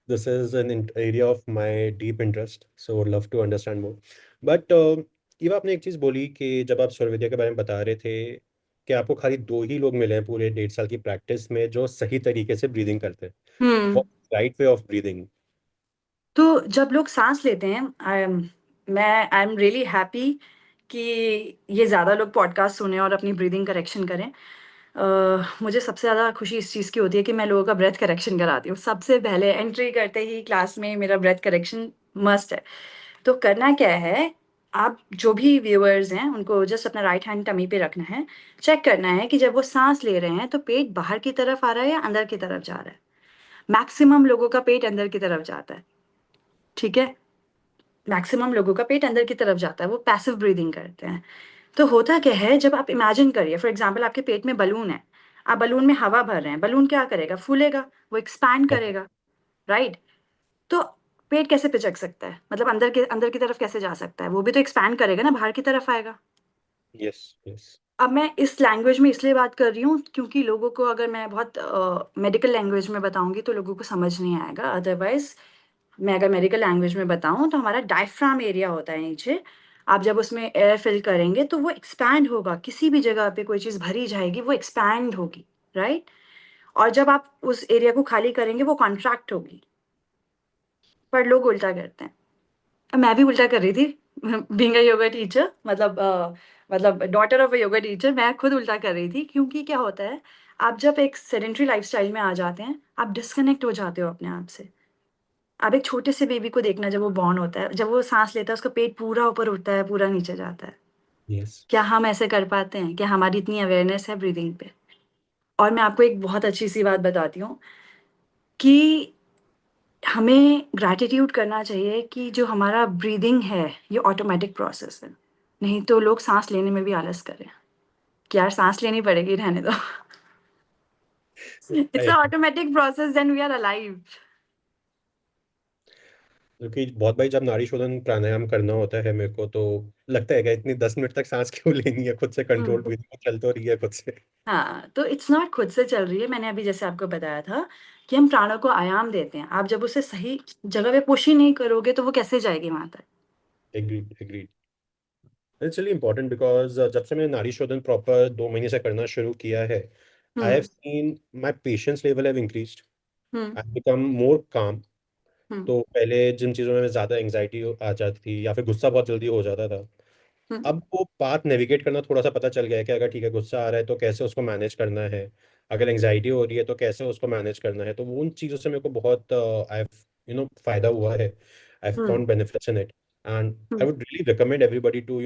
This is an area of my deep interest, so would love to understand more. But Eva, आपने एक चीज़ बोली कि जब आप स्वर के बारे में बता रहे थे कि आपको खाली 2 ही लोग मिले हैं पूरे 1.5 साल की प्रैक्टिस में जो सही तरीके से ब्रीदिंग करते हैं। हम्म। What right way of breathing? तो जब लोग सांस लेते हैं, आई एम रियली हैप्पी कि ये ज़्यादा लोग पॉडकास्ट सुने और अपनी ब्रीदिंग करेक्शन करें। मुझे सबसे ज़्यादा खुशी इस चीज़ की होती है कि मैं लोगों का ब्रेथ करेक्शन कराती हूँ। सबसे पहले एंट्री करते ही क्लास में मेरा ब्रेथ करेक्शन मस्ट है। तो करना क्या है, आप जो भी व्यूअर्स हैं उनको जस्ट अपना राइट हैंड टमी पे रखना है। चेक करना है कि जब वो सांस ले रहे हैं तो पेट बाहर की तरफ आ रहा है या अंदर की तरफ जा रहा है। मैक्सिमम लोगों का पेट अंदर की तरफ जाता है, ठीक है। मैक्सिमम लोगों का पेट अंदर की तरफ जाता है, वो पैसिव ब्रीदिंग करते हैं। तो होता क्या है, जब आप इमेजिन करिए फॉर एग्जाम्पल आपके पेट में बलून है, आप बलून में हवा भर रहे हैं, बलून क्या करेगा, फूलेगा, वो एक्सपैंड करेगा, राइट। तो पेट कैसे पिचक सकता है, मतलब अंदर की तरफ कैसे जा सकता है, वो भी तो एक्सपैंड करेगा ना, बाहर की तरफ आएगा। Yes, yes. अब मैं इस लैंग्वेज में इसलिए बात कर रही हूँ क्योंकि लोगों को, अगर मैं बहुत मेडिकल लैंग्वेज में बताऊंगी तो लोगों को समझ नहीं आएगा। अदरवाइज मैं अगर मेडिकल लैंग्वेज में बताऊं तो हमारा डायफ्राम एरिया होता है नीचे, आप जब उसमें एयर फिल करेंगे तो वो एक्सपैंड होगा, किसी भी जगह पे कोई चीज़ भरी जाएगी वो एक्सपैंड होगी, राइट। और जब आप उस एरिया को खाली करेंगे वो कॉन्ट्रैक्ट होगी। पर लोग उल्टा करते हैं, मैं भी उल्टा कर रही थी बीइंग अ योगा टीचर, मतलब daughter of a yoga teacher, मैं खुद उल्टा कर रही थी। क्योंकि क्या होता है, आप जब एक सेडेंट्री लाइफस्टाइल में आ जाते हैं, आप डिस्कनेक्ट हो जाते हो अपने आप से। आप एक छोटे से बेबी को देखना, जब वो बॉर्न होता है, जब वो सांस लेता है उसका पेट पूरा ऊपर उठता है, पूरा नीचे जाता है। Yes. क्या हम ऐसे कर पाते हैं, क्या हमारी इतनी अवेयरनेस है ब्रीदिंग पे। और मैं आपको एक बहुत अच्छी सी बात बताती हूँ कि हमें ग्रैटिट्यूड करना चाहिए कि जो हमारा ब्रीदिंग है ये ऑटोमेटिक प्रोसेस है। नहीं तो लोग सांस लेने में भी आलस करें कि यार सांस लेनी पड़ेगी, रहने दो it's a I automatic process, then we are alive. क्योंकि बहुत भाई जब नाड़ी शोधन प्राणायाम करना होता है मेरे को, तो लगता है कि इतनी 10 मिनट तक सांस क्यों लेनी है, खुद से कंट्रोल हम्म। ब्रीदिंग चल तो रही है खुद से। हाँ, तो इट्स नॉट खुद से चल रही है। मैंने अभी जैसे आपको बताया था कि हम प्राणों को आयाम देते हैं। आप जब उसे सही जगह पे पुश ही नहीं करोगे तो वो कैसे जाएगी वहां तक? Agreed agreed. It's really important because जब से मैंने नाड़ी शोधन प्रॉपर 2 महीने से करना शुरू किया है, I have hmm. Seen my patience level have increased, hmm. I become more काम। हम्म। तो पहले जिन चीज़ों में ज़्यादा एंग्जाइटी आ जाती थी या फिर गुस्सा बहुत जल्दी हो जाता था, हम्म। अब वो पाथ नेविगेट करना थोड़ा सा पता चल गया है कि अगर ठीक है गुस्सा आ रहा है तो कैसे उसको मैनेज करना है, अगर एंग्जाइटी हो रही है तो कैसे उसको मैनेज करना है। तो वो उन चीज़ों से मेरे को बहुत आई फायदा हुआ है, I have hmm. Found benefits in it, and I hmm. Would really recommend everybody to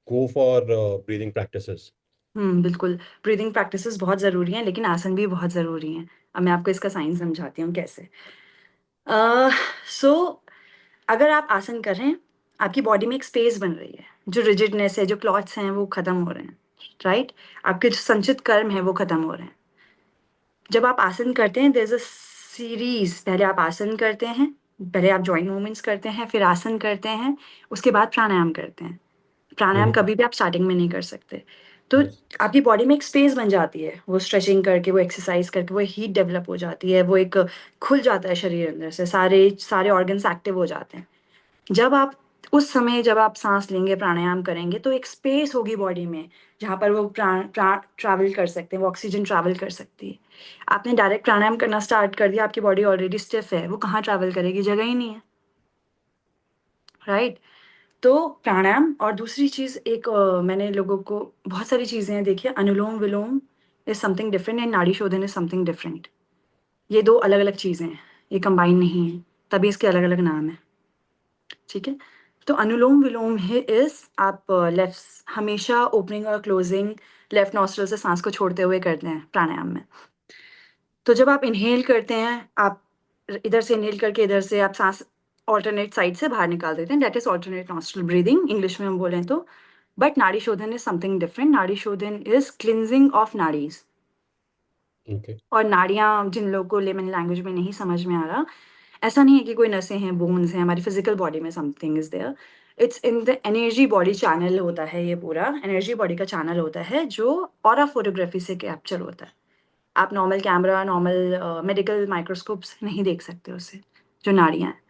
go for breathing practices. बिल्कुल। ब्रीदिंग प्रैक्टिसेस बहुत ज़रूरी हैं, लेकिन आसन भी बहुत ज़रूरी हैं। अब मैं आपको इसका साइंस समझाती हूँ कैसे। सो अगर आप आसन कर रहे हैं, आपकी बॉडी में एक स्पेस बन रही है, जो रिजिडनेस है, जो क्लॉट्स हैं वो खत्म हो रहे हैं, राइट? आपके जो संचित कर्म है वो खत्म हो रहे हैं। जब आप आसन करते हैं, देयर इज अ सीरीज। पहले आप आसन करते हैं, पहले आप जॉइंट मूवमेंट्स करते हैं, फिर आसन करते हैं, उसके बाद प्राणायाम करते हैं। प्राणायाम कभी भी आप स्टार्टिंग में नहीं कर सकते। तो यस। आपकी बॉडी में एक स्पेस बन जाती है, वो स्ट्रेचिंग करके, वो एक्सरसाइज करके, वो हीट डेवलप हो जाती है, वो एक खुल जाता है शरीर अंदर से, सारे सारे ऑर्गन्स एक्टिव हो जाते हैं। जब आप उस समय जब आप सांस लेंगे, प्राणायाम करेंगे, तो एक स्पेस होगी बॉडी में जहाँ पर वो प्राण प्राण ट्रैवल कर सकते हैं, वो ऑक्सीजन ट्रैवल कर सकती है। आपने डायरेक्ट प्राणायाम करना स्टार्ट कर दिया, आपकी बॉडी ऑलरेडी स्टिफ है, वो कहाँ ट्रैवल करेगी? जगह ही नहीं है, राइट? तो प्राणायाम और दूसरी चीज़ एक मैंने लोगों को बहुत सारी चीज़ें हैं, देखिए, अनुलोम विलोम इज समथिंग डिफरेंट एंड नाड़ी शोधन इज समथिंग डिफरेंट। ये दो अलग अलग चीज़ें हैं, ये कंबाइन नहीं है, तभी इसके अलग अलग नाम है। ठीक है? तो अनुलोम विलोम है इज आप लेफ्ट हमेशा ओपनिंग और क्लोजिंग लेफ्ट नॉस्ट्रल से सांस को छोड़ते हुए करते हैं प्राणायाम में। तो जब आप इनहेल करते हैं, आप इधर से इनहेल करके इधर से आप सांस ऑल्टरनेट साइड से बाहर निकाल देते हैं, that is alternate nostril breathing, English में हम बोलें तो। बट नाड़ी शोधन इज समथिंग डिफरेंट। नाड़ी शोधन is cleansing of nadis. Okay. और नाड़ियाँ जिन लोगों को लेमन लैंग्वेज में नहीं समझ में आ रहा, ऐसा नहीं है कि कोई नसें हैं, बोन्स हैं, हमारी फिजिकल बॉडी में something is there. It's in the energy body channel होता है, ये पूरा एनर्जी बॉडी का चैनल होता है जो ऑरा फोटोग्राफी से कैप्चर होता है। आप normal camera, normal medical microscopes नहीं देख सकते उससे, जो नाड़ियाँ हैं।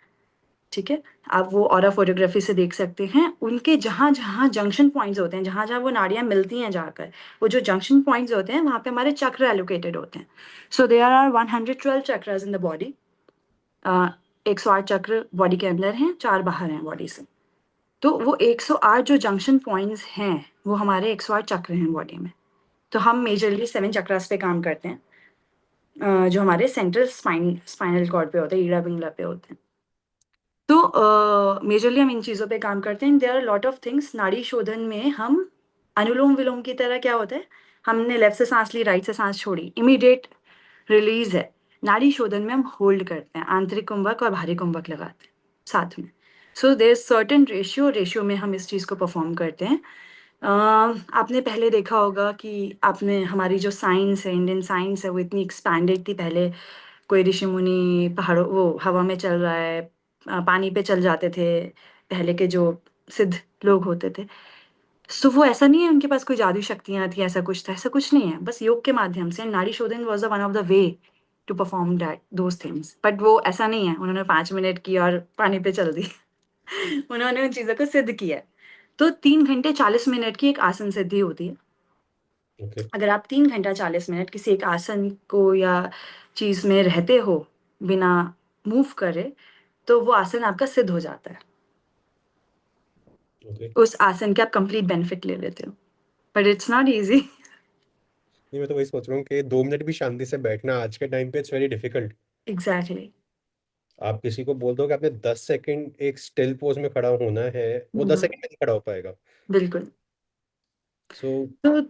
ठीक है? आप वो ऑरा फोटोग्राफी से देख सकते हैं। उनके जहाँ जहाँ जंक्शन पॉइंट्स होते हैं, जहाँ जहाँ वो नाड़ियाँ मिलती हैं जाकर, वो जो जंक्शन पॉइंट्स होते हैं, वहाँ पे हमारे चक्र एलोकेटेड होते हैं। So there are 112 chakras in the body. 108 chakra body के अंदर हैं, 4 बाहर हैं बॉडी से। तो वो 108 जो जंक्शन पॉइंट्स हैं, वो हमारे 108 चक्र हैं बॉडी में। तो हम मेजरली 7 चक्रास पे काम करते हैं, जो हमारे सेंट्रल स्पाइनल कॉर्ड पे होते हैं, ईड़ा पिंगला पे होते हैं। तो मेजरली हम इन चीज़ों पे काम करते हैं। There are lot of things. नाड़ी शोधन में हम अनुलोम विलोम की तरह क्या होता है, हमने लेफ्ट से सांस ली, राइट से सांस छोड़ी, इमीडिएट रिलीज है। नाड़ी शोधन में हम होल्ड करते हैं, आंतरिक कुंभक और बाहरी कुंभक लगाते हैं साथ में। सो देयर सर्टेन रेशियो में हम इस चीज़ को परफॉर्म करते हैं। आपने पहले देखा होगा कि आपने हमारी जो साइंस है, इंडियन साइंस है, वो इतनी एक्सपैंडेड थी पहले। कोई ऋषि मुनि पहाड़ों, वो हवा में चल रहा है, पानी पे चल जाते थे, पहले के जो सिद्ध लोग होते थे। सो वो ऐसा नहीं है उनके पास कोई जादू शक्तियाँ थी, ऐसा कुछ था, ऐसा कुछ नहीं है। बस योग के माध्यम से नाड़ी शोधन was one of the way to perform that those things. But वो ऐसा नहीं है उन्होंने 5 मिनट की और पानी पे चल दी। उन्होंने उन चीज़ों को सिद्ध किया है। तो 3 घंटे 40 मिनट की एक आसन सिद्धि होती है। ओके। अगर आप 3 घंटा 40 मिनट किसी एक आसन को या चीज़ में रहते हो बिना मूव करे, तो वो आसन आपका सिद्ध हो जाता है। ओके। उस आसन के आप कंप्लीट बेनिफिट ले लेते हो। But it's not easy. नहीं, मैं तो वही सोच रहा हूँ कि 2 मिनट भी शांति से बैठना आज के टाइम पे इट्स वेरी डिफिकल्ट। एग्जैक्टली। आप किसी को बोल दो कि आपने 10 सेकंड एक स्टिल पोज में खड़ा होना है, वो 10 सेकंड में नहीं खड़ा हो पाएगा। बिल्कुल। सो तो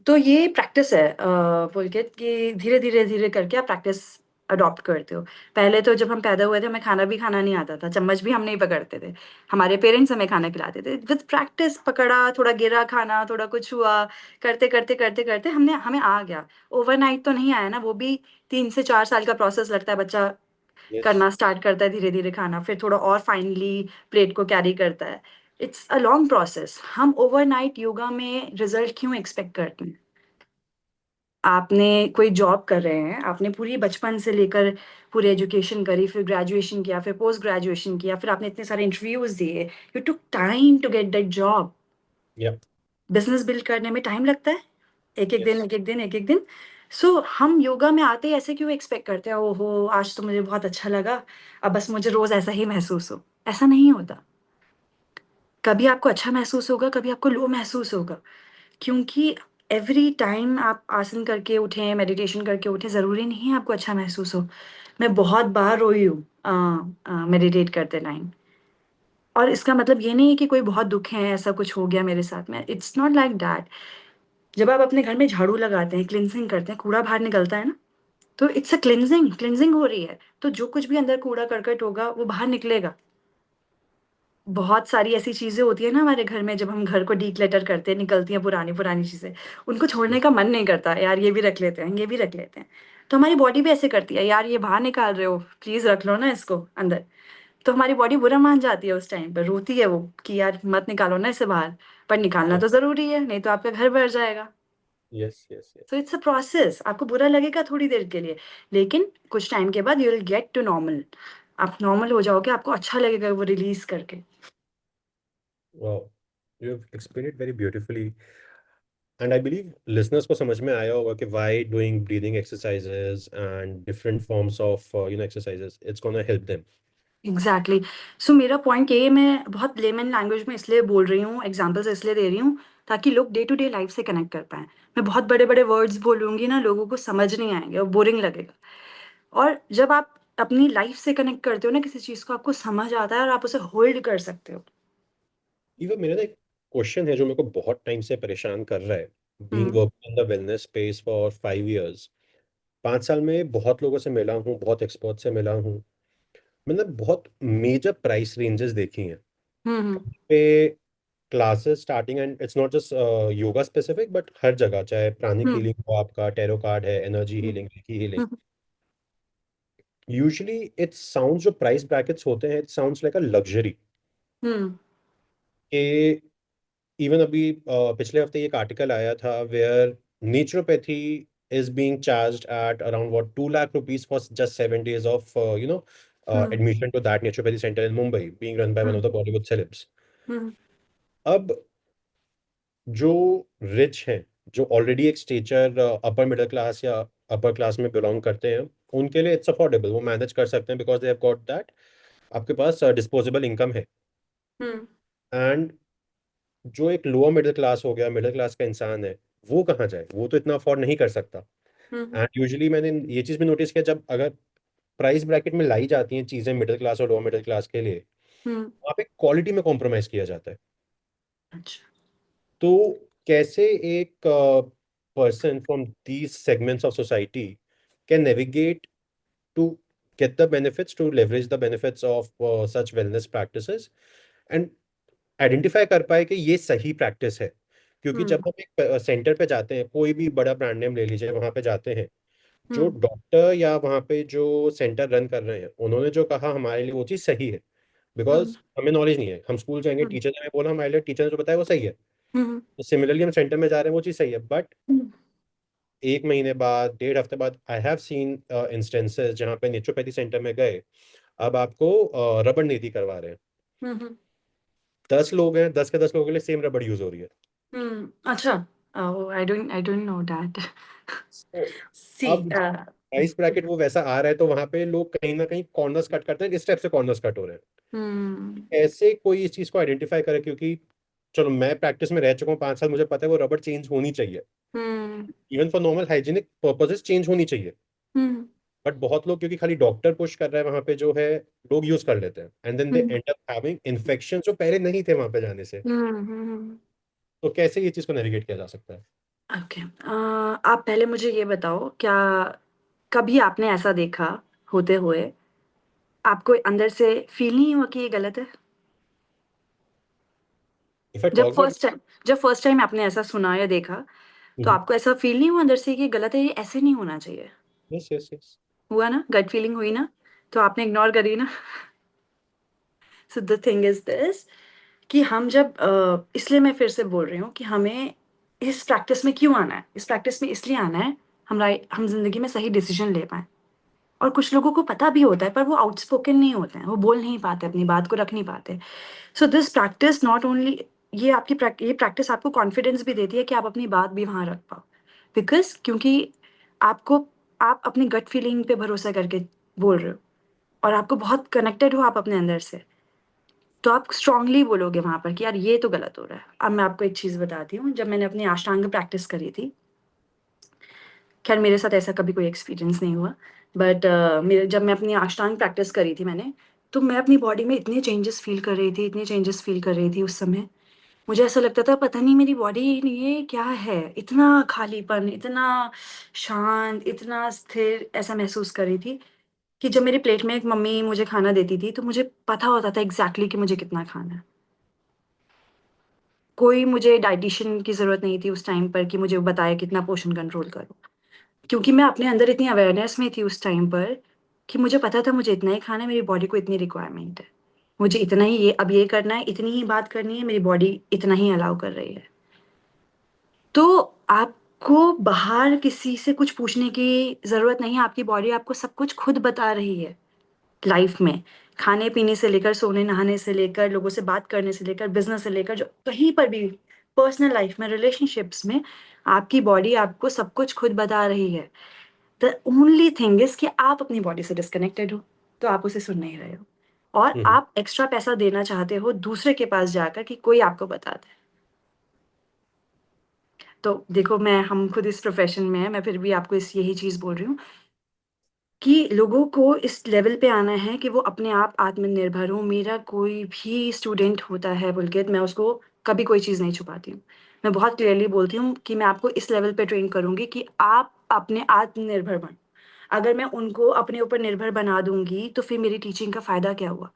तो ये प्रैक्टिस है, पुलकित, कि धीरे धीरे धीरे करके आप प्रैक्टिस अडॉप्ट करते हो। पहले तो जब हम पैदा हुए थे, हमें खाना भी खाना नहीं आता था, चम्मच भी हम नहीं पकड़ते थे। हमारे पेरेंट्स हमें खाना खिलाते थे। विद प्रैक्टिस पकड़ा, थोड़ा गिरा खाना, थोड़ा कुछ हुआ, करते करते करते करते हमें आ गया। ओवरनाइट तो नहीं आया ना, वो भी 3 से 4 साल का प्रोसेस लगता है। बच्चा Yes. करना स्टार्ट करता है, धीरे धीरे खाना, फिर थोड़ा और फाइनली प्लेट को कैरी करता है। It's a long process. हम ओवरनाइट योगा में रिजल्ट क्यों एक्सपेक्ट करते हैं? आपने कोई जॉब कर रहे हैं, आपने पूरी बचपन से लेकर पूरी एजुकेशन करी, फिर ग्रेजुएशन किया, फिर पोस्ट ग्रेजुएशन किया, फिर आपने इतने सारे इंटरव्यूज दिए, you took time to get that job. Yeah. Business build करने में टाइम लगता है, एक एक दिन Yes. एक एक दिन एक एक दिन। सो हम योगा में आते ही ऐसे क्यों एक्सपेक्ट करते हैं, ओहो आज तो मुझे बहुत अच्छा लगा, अब बस मुझे रोज ऐसा ही महसूस हो। ऐसा नहीं होता। कभी आपको अच्छा महसूस होगा, कभी आपको लो महसूस होगा, क्योंकि एवरी टाइम आप आसन करके उठें, मेडिटेशन करके उठें, ज़रूरी नहीं है आपको अच्छा महसूस हो। मैं बहुत बार रोई हूँ मेडिटेट करते टाइम। और इसका मतलब ये नहीं है कि कोई बहुत दुख है, ऐसा कुछ हो गया मेरे साथ में, इट्स नॉट लाइक दैट। जब आप अपने घर में झाड़ू लगाते हैं, क्लिनजिंग करते हैं, कूड़ा बाहर निकलता है ना, तो इट्स अ क्लिनजिंग, क्लिनजिंग हो रही है, तो जो कुछ भी अंदर कूड़ा करकट होगा वो बाहर निकलेगा। बहुत सारी ऐसी चीजें होती है ना हमारे घर में, जब हम घर को डीक्लटर करते हैं, निकलती हैं पुरानी पुरानी चीजें, उनको छोड़ने Yes. का मन नहीं करता, यार ये भी रख लेते हैं, ये भी रख लेते हैं। तो हमारी बॉडी भी ऐसे करती है, यार ये बाहर निकाल रहे हो, प्लीज रख लो ना इसको अंदर। तो हमारी बॉडी बुरा मान जाती है, उस टाइम पर रोती है वो कि यार मत निकालो ना इसे बाहर। पर निकालना Yeah. तो जरूरी है, नहीं तो आपका घर भर जाएगा। Yes. Yes. Yes. So it's a process. आपको बुरा लगेगा थोड़ी देर के लिए, लेकिन कुछ टाइम के बाद you will get to normal. आप नॉर्मल हो जाओगे, आपको अच्छा लगेगा वो रिलीज करके। Wow. You have explained it very beautifully. And I believe listeners को समझ में आया होगा कि why doing breathing exercises and different forms of exercises, it's gonna help them. Exactly. So मेरा पॉइंट ये है, मैं बहुत लेमन लैंग्वेज में इसलिए बोल रही हूँ, एग्जाम्पल्स इसलिए दे रही हूँ, ताकि लोग डे टू डे लाइफ से कनेक्ट कर पाएं। मैं बहुत बड़े बड़े वर्ड्स बोलूंगी ना, लोगों को समझ नहीं आएंगे और बोरिंग लगेगा। और जब आप अपनी लाइफ से कनेक्ट करते हो ना किसी चीज़ को, आपको समझ आता है और आप उसे होल्ड कर सकते हो। इवन मेरा ना एक क्वेश्चन है जो मेरे को बहुत टाइम से परेशान कर रहा है। Being hmm. Working in the wellness space for 5 years, 5 साल में बहुत लोगों से मिला हूँ, बहुत एक्सपर्ट से मिला हूँ। मैंने बहुत मेजर प्राइस रेंजेस देखी हैं हम्म। पे। Classes starting, and it's not just yoga specific, but हर जगह, चाहे प्राणिक हम्म। हीलिंग हो, आपका टेरो कार्ड है, एनर्जी हम्म। हीलिंग, की healing, hmm. Usually it sounds, जो प्राइस ब्रैकेट्स होते हैं, it sounds like a luxury. Hmm. कि इवन अभी पिछले हफ्ते एक आर्टिकल आया था where naturopathy is being charged at around what 2 lakh rupees for just 7 days of hmm. admission to that naturopathy center in Mumbai, being run by one of hmm. the Bollywood celebs. हम्म। अब जो रिच हैं, जो ऑलरेडी एक स्टेचर अपर मिडिल क्लास या अपर क्लास में बिलोंग करते हैं, उनके लिए इट्स अफोर्डेबल, वो मैनेज कर सकते हैं because they have got that, आपके पास डिस्पोजेबल इनकम है। हम्म। एंड जो एक लोअर मिडिल क्लास हो गया, मिडिल क्लास का इंसान है, वो कहाँ जाए, वो तो इतना अफोर्ड नहीं कर सकता। हम्म। एंड यूजुअली मैंने ये चीज़ भी नोटिस किया, जब अगर प्राइस ब्रैकेट में लाई जाती हैं चीज़ें मिडिल क्लास और लोअर मिडिल क्लास के लिए, हम्म। वहाँ पे क्वालिटी में कॉम्प्रोमाइज़ किया जाता है। अच्छा। तो कैसे एक person from these segments of society can navigate to get the benefits, to leverage the benefits of such wellness practices, and identify कर पाए कि ये सही प्रैक्टिस है। क्योंकि हम्म। जब हम एक सेंटर पे जाते हैं, कोई भी बड़ा ब्रांड नेम ले लीजिए, वहां पे जाते हैं, जो हम्म। डॉक्टर या वहां पे जो सेंटर रन कर रहे हैं, उन्होंने जो कहा हमारे लिए वो चीज़ सही है। हम्म। बिकॉज हमें नॉलेज नहीं है, हम स्कूल जाएंगे, हम्म। टीचर ने हमें बोला, हमारे लिए टीचर ने जो बताया वो सही है। हम्म। तो सिमिलरली हम सेंटर में जा रहे हैं, वो चीज़ सही है, बट हम्म। 1 महीने बाद, 1.5 हफ्ते बाद, आई हैव सीन इंस्टेंसेस जहाँ पे नेचुरोपैथी सेंटर में गए, अब आपको रबड़ नीति करवा रहे हैं। हम्म। 10 लोग हैं, 10 के 10 लोगों के लिए सेम रबड़ यूज हो रही है। अच्छा। I don't know that. तो सी। अब प्राइस ब्रैकेट वो वैसा आ रहा है, तो वहां पे लोग कहीं ना कहीं कॉर्नर्स कट करते हैं, इस टाइप से कॉर्नर्स कट हो रहे हैं। हम्म। ऐसे कोई इस चीज को आइडेंटिफाई करे, क्योंकि चलो मैं प्रैक्टिस में रह चुका हूँ 5 साल, मुझे पता है वो रबड़ चेंज होनी चाहिए, हम्म। Even for normal hygienic purposes change होनी चाहिए। हम्म। बट बहुत लोग, क्योंकि खाली डॉक्टर पुश कर रहा है वहां पे, जो है लोग यूज कर लेते हैं, and then they hmm. End up having infection जो पहले नहीं थे वहां पे जाने से। हम्म। तो कैसे ये चीज को नेविगेट किया जा सकता है? ओके। आप पहले मुझे ये बताओ, क्या कभी आपने ऐसा देखा होते हुए, आपको अंदर से फील नहीं हुआ कि ये गलत है? इफ आई जब टॉक अबाउट, फर्स्ट टाइम जब फर्स्ट टाइम आपने ऐसा सुना या देखा, तो आपको ऐसा फील नहीं हुआ अंदर से कि ये गलत है, ये ऐसे नहीं होना चाहिए? Yes yes yes. हुआ ना, गट फीलिंग हुई ना? तो आपने इग्नोर करी ना। So the thing is this कि हम जब इसलिए मैं फिर से बोल रही हूँ कि हमें इस प्रैक्टिस में क्यों आना है, इस प्रैक्टिस में इसलिए आना है हम जिंदगी में सही डिसीजन ले पाए। और कुछ लोगों को पता भी होता है पर वो आउटस्पोकन नहीं होते हैं, वो बोल नहीं पाते, अपनी बात को रख नहीं पाते। So this practice not only ये प्रैक्टिस आपको कॉन्फिडेंस भी देती है कि आप अपनी बात भी वहां रख पाओ। बिकॉज क्योंकि आपको आप अपनी गट फीलिंग पे भरोसा करके बोल रहे हो और आपको बहुत कनेक्टेड हो आप अपने अंदर से, तो आप स्ट्रांगली बोलोगे वहां पर कि यार ये तो गलत हो रहा है। अब मैं आपको एक चीज बताती हूँ, जब मैंने अपनी अष्टांग प्रैक्टिस करी थी, खैर मेरे साथ ऐसा कभी कोई एक्सपीरियंस नहीं हुआ, बट मेरे जब मैं अपनी अष्टांग प्रैक्टिस करी थी मैंने, तो मैं अपनी बॉडी में इतने चेंजेस फील कर रही थी, इतने चेंजेस फील कर रही थी उस समय। मुझे ऐसा लगता था पता नहीं मेरी बॉडी ये क्या है, इतना खालीपन, इतना शांत, इतना स्थिर ऐसा महसूस कर रही थी कि जब मेरी प्लेट में एक मम्मी मुझे खाना देती थी तो मुझे पता होता था एग्जैक्टली कि मुझे कितना खाना है। कोई मुझे डाइटिशियन की ज़रूरत नहीं थी उस टाइम पर कि मुझे बताए कितना पोर्शन कंट्रोल करो, क्योंकि मैं अपने अंदर इतनी अवेयरनेस में थी उस टाइम पर कि मुझे पता था मुझे इतना ही खाना है, मेरी बॉडी को इतनी रिक्वायरमेंट है, मुझे इतना ही ये अब ये करना है, इतनी ही बात करनी है, मेरी बॉडी इतना ही अलाउ कर रही है। तो आपको बाहर किसी से कुछ पूछने की ज़रूरत नहीं है, आपकी बॉडी आपको सब कुछ खुद बता रही है। लाइफ में खाने पीने से लेकर सोने नहाने से लेकर लोगों से बात करने से लेकर बिजनेस से लेकर जो कहीं पर भी, पर्सनल लाइफ में, रिलेशनशिप्स में, आपकी बॉडी आपको सब कुछ खुद बता रही है। द ओनली थिंग इज कि आप अपनी बॉडी से डिस्कनेक्टेड हो, तो आप उसे सुन नहीं रहे हो और हम्म, आप एक्स्ट्रा पैसा देना चाहते हो दूसरे के पास जाकर कि कोई आपको बता दे। तो देखो, मैं हम खुद इस प्रोफेशन में है, मैं फिर भी आपको इस यही चीज बोल रही हूँ कि लोगों को इस लेवल पे आना है कि वो अपने आप आत्मनिर्भर हो। मेरा कोई भी स्टूडेंट होता है पुलकित, मैं उसको कभी कोई चीज़ नहीं छुपाती हूँ। मैं बहुत क्लियरली बोलती हूँ कि मैं आपको इस लेवल पे ट्रेन करूँगी कि आप अपने आत्मनिर्भर बनो। अगर मैं उनको अपने ऊपर निर्भर बना दूंगी तो फिर मेरी टीचिंग का फ़ायदा क्या हुआ।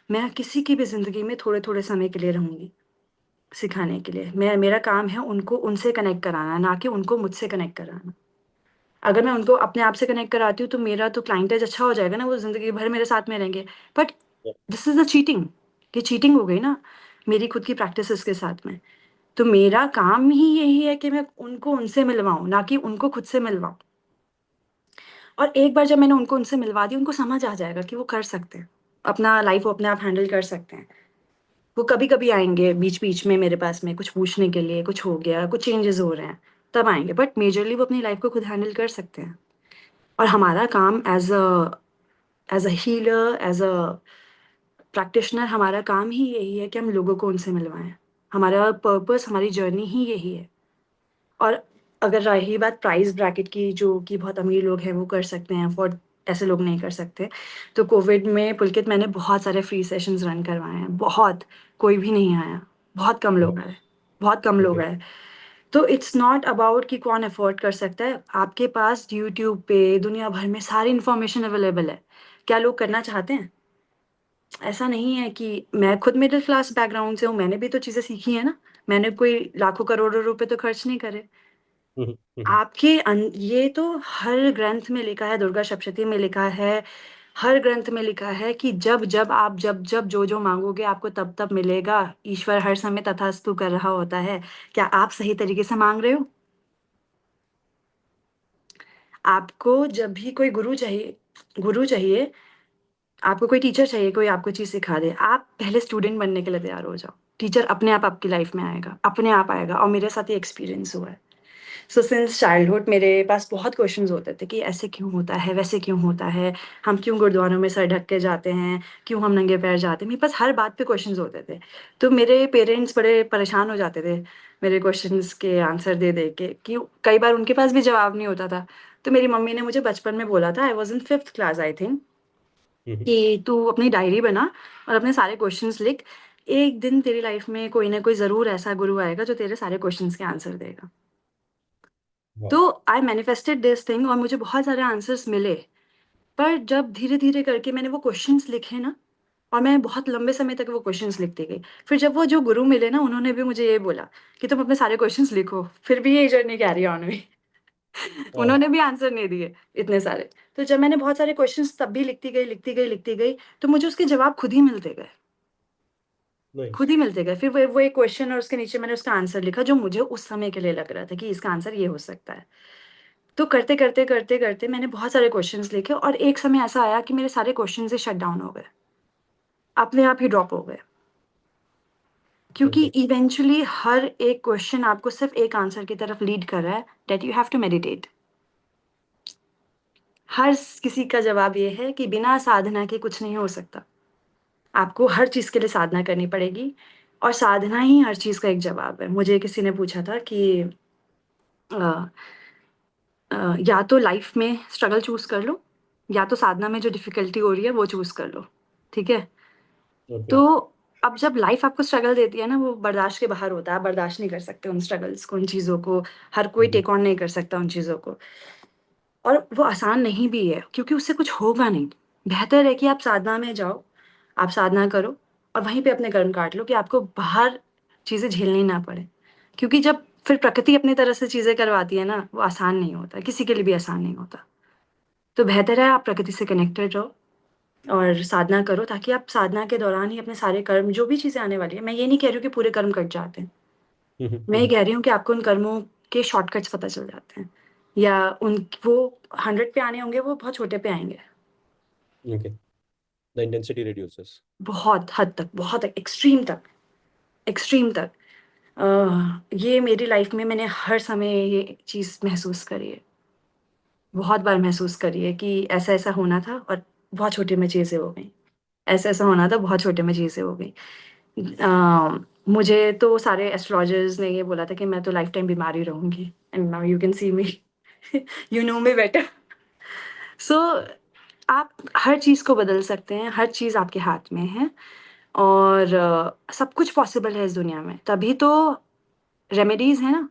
मैं किसी की भी ज़िंदगी में थोड़े थोड़े समय के लिए रहूंगी सिखाने के लिए। मेरा काम है उनको उनसे कनेक्ट कराना, ना कि उनको मुझसे कनेक्ट कराना। अगर मैं उनको अपने आप से कनेक्ट कराती हूँ तो मेरा तो क्लाइंटेज अच्छा हो जाएगा ना, वो जिंदगी भर मेरे साथ में रहेंगे। But this is a cheating, ये चीटिंग हो गई ना मेरी खुद की प्रैक्टिसेस के साथ में। तो मेरा काम ही यही है कि मैं उनको उनसे मिलवाऊं, ना कि उनको खुद से मिलवाऊं। और एक बार जब मैंने उनको उनसे मिलवा दी, उनको समझ आ जाएगा कि वो कर सकते हैं, अपना लाइफ वो अपने आप हैंडल कर सकते हैं। वो कभी कभी आएंगे बीच बीच में मेरे पास में कुछ पूछने के लिए, कुछ हो गया, कुछ चेंजेस हो रहे हैं, तब आएंगे, बट मेजरली वो अपनी लाइफ को खुद हैंडल कर सकते हैं। और हमारा काम as a healer, as a practitioner, हमारा काम ही यही है कि हम लोगों को उनसे मिलवाएं। हमारा पर्पस, हमारी जर्नी ही यही है। और अगर रही बात प्राइस ब्रैकेट की, जो कि बहुत अमीर लोग हैं वो कर सकते हैं अफोर्ड, ऐसे लोग नहीं कर सकते। तो कोविड में पुलकित मैंने बहुत सारे फ्री सेशंस रन करवाए हैं, बहुत। कोई भी नहीं आया, बहुत कम लोग आए, बहुत कम लोग हम्म, आए। तो इट्स नॉट अबाउट कि कौन अफोर्ड कर सकता है। आपके पास यूट्यूब पे दुनिया भर में सारी इन्फॉर्मेशन अवेलेबल है। क्या लोग करना चाहते हैं? ऐसा नहीं है कि मैं खुद मिडिल क्लास बैकग्राउंड से हूँ, मैंने भी तो चीज़ें सीखी है ना। मैंने कोई लाखों करोड़ों रुपए तो खर्च नहीं करे। हम्म, हम्म, ये तो हर ग्रंथ में लिखा है, दुर्गा सप्तशती में लिखा है, हर ग्रंथ में लिखा है कि जब जब जो जो मांगोगे आपको तब तब मिलेगा। ईश्वर हर समय तथास्तु कर रहा होता है। क्या आप सही तरीके से मांग रहे हो? आपको जब भी कोई गुरु चाहिए, आपको कोई टीचर चाहिए, कोई आपको चीज सिखा दे, आप पहले स्टूडेंट बनने के लिए तैयार हो जाओ। टीचर अपने आप आपकी लाइफ में आएगा, अपने आप आएगा। और मेरे साथ ये एक्सपीरियंस हुआ है। सो सिंस चाइल्डहुड मेरे पास बहुत क्वेश्चंस होते थे कि ऐसे क्यों होता है, वैसे क्यों होता है, हम क्यों गुरुद्वारों में सर ढक के जाते हैं, क्यों हम नंगे पैर जाते हैं। मेरे पास हर बात पे क्वेश्चंस होते थे। तो मेरे पेरेंट्स बड़े परेशान हो जाते थे मेरे क्वेश्चंस के आंसर दे दे के, कि कई बार उनके पास भी जवाब नहीं होता था। तो मेरी मम्मी ने मुझे बचपन में बोला था, I was in 5th class I think, hmm, कि तू अपनी डायरी बना और अपने सारे क्वेश्चंस लिख। एक दिन तेरी लाइफ में कोई ना कोई जरूर ऐसा गुरु आएगा जो तेरे सारे क्वेश्चंस के आंसर देगा। तो wow, I manifested this thing और मुझे बहुत सारे आंसर्स मिले। पर जब धीरे धीरे करके मैंने वो क्वेश्चंस लिखे ना, और मैं बहुत लंबे समय तक वो क्वेश्चंस लिखती गई। फिर जब वो जो गुरु मिले ना, उन्होंने भी मुझे ये बोला कि तुम अपने सारे क्वेश्चंस लिखो। फिर भी ये जर्नी कैरी ऑन हुई। हाँ, उन्होंने भी आंसर नहीं दिए इतने सारे। तो जब मैंने बहुत सारे क्वेश्चंस तब भी लिखती गई, तो मुझे उसके जवाब खुद ही मिलते गए, खुद नाइस। ही मिलते गए। फिर वो एक क्वेश्चन और उसके नीचे मैंने उसका आंसर लिखा जो मुझे उस समय के लिए लग रहा था कि इसका आंसर ये हो सकता है। तो करते करते मैंने बहुत सारे क्वेश्चंस लिखे और एक समय ऐसा आया कि मेरे सारे क्वेश्चन से शट डाउन हो गए, अपने आप ही ड्रॉप हो गए। क्योंकि ओके। इवेंचुअली हर एक क्वेश्चन आपको सिर्फ एक आंसर की तरफ लीड कर रहा है, that you have to meditate. हर किसी का जवाब ये है कि बिना साधना के कुछ नहीं हो सकता। आपको हर चीज के लिए साधना करनी पड़ेगी, और साधना ही हर चीज का एक जवाब है। मुझे किसी ने पूछा था कि अ, या तो लाइफ में स्ट्रगल चूज कर लो, या तो साधना में जो डिफिकल्टी हो रही है वो चूज कर लो। ठीक है। ओके। तो अब जब लाइफ आपको स्ट्रगल देती है ना, वो बर्दाश्त के बाहर होता है, आप बर्दाश्त नहीं कर सकते उन स्ट्रगल्स को, उन चीज़ों को। हर कोई टेक ऑन नहीं कर सकता उन चीज़ों को। और वो आसान नहीं भी है, क्योंकि उससे कुछ होगा नहीं। बेहतर है कि आप साधना में जाओ, आप साधना करो, और वहीं पे अपने कर्म काट लो कि आपको बाहर चीज़ें झेलनी ना पड़े। क्योंकि जब फिर प्रकृति अपनी तरह से चीज़ें करवाती है ना, वो आसान नहीं होता, किसी के लिए भी आसान नहीं होता। तो बेहतर है आप प्रकृति से कनेक्टेड रहो और साधना करो, ताकि आप साधना के दौरान ही अपने सारे कर्म, जो भी चीज़ें आने वाली है, मैं ये नहीं कह रही हूँ कि पूरे कर्म कट जाते हैं। मैं ये कह रही हूँ कि आपको उन कर्मों के शॉर्टकट्स पता चल जाते हैं, या उन वो 100 पे आने होंगे, वो बहुत छोटे पे आएंगे। ओके। The intensity reduces. बहुत हद तक, बहुत एक्सट्रीम तक, एक्सट्रीम तक। ये मेरी लाइफ में मैंने हर समय ये चीज़ महसूस करी है, बहुत बार महसूस करी है कि ऐसा ऐसा होना था और बहुत छोटी में चीज़ें हो गई। ऐसा ऐसा होना था, बहुत छोटे में चीज़ें हो गई। मुझे तो सारे एस्ट्रोलॉजर्स ने ये बोला था कि मैं तो लाइफ टाइम बीमार ही रहूंगी, and now you can see me, you know me better. So आप हर चीज़ को बदल सकते हैं, हर चीज़ आपके हाथ में है। और सब कुछ पॉसिबल है इस दुनिया में, तभी तो रेमेडीज है ना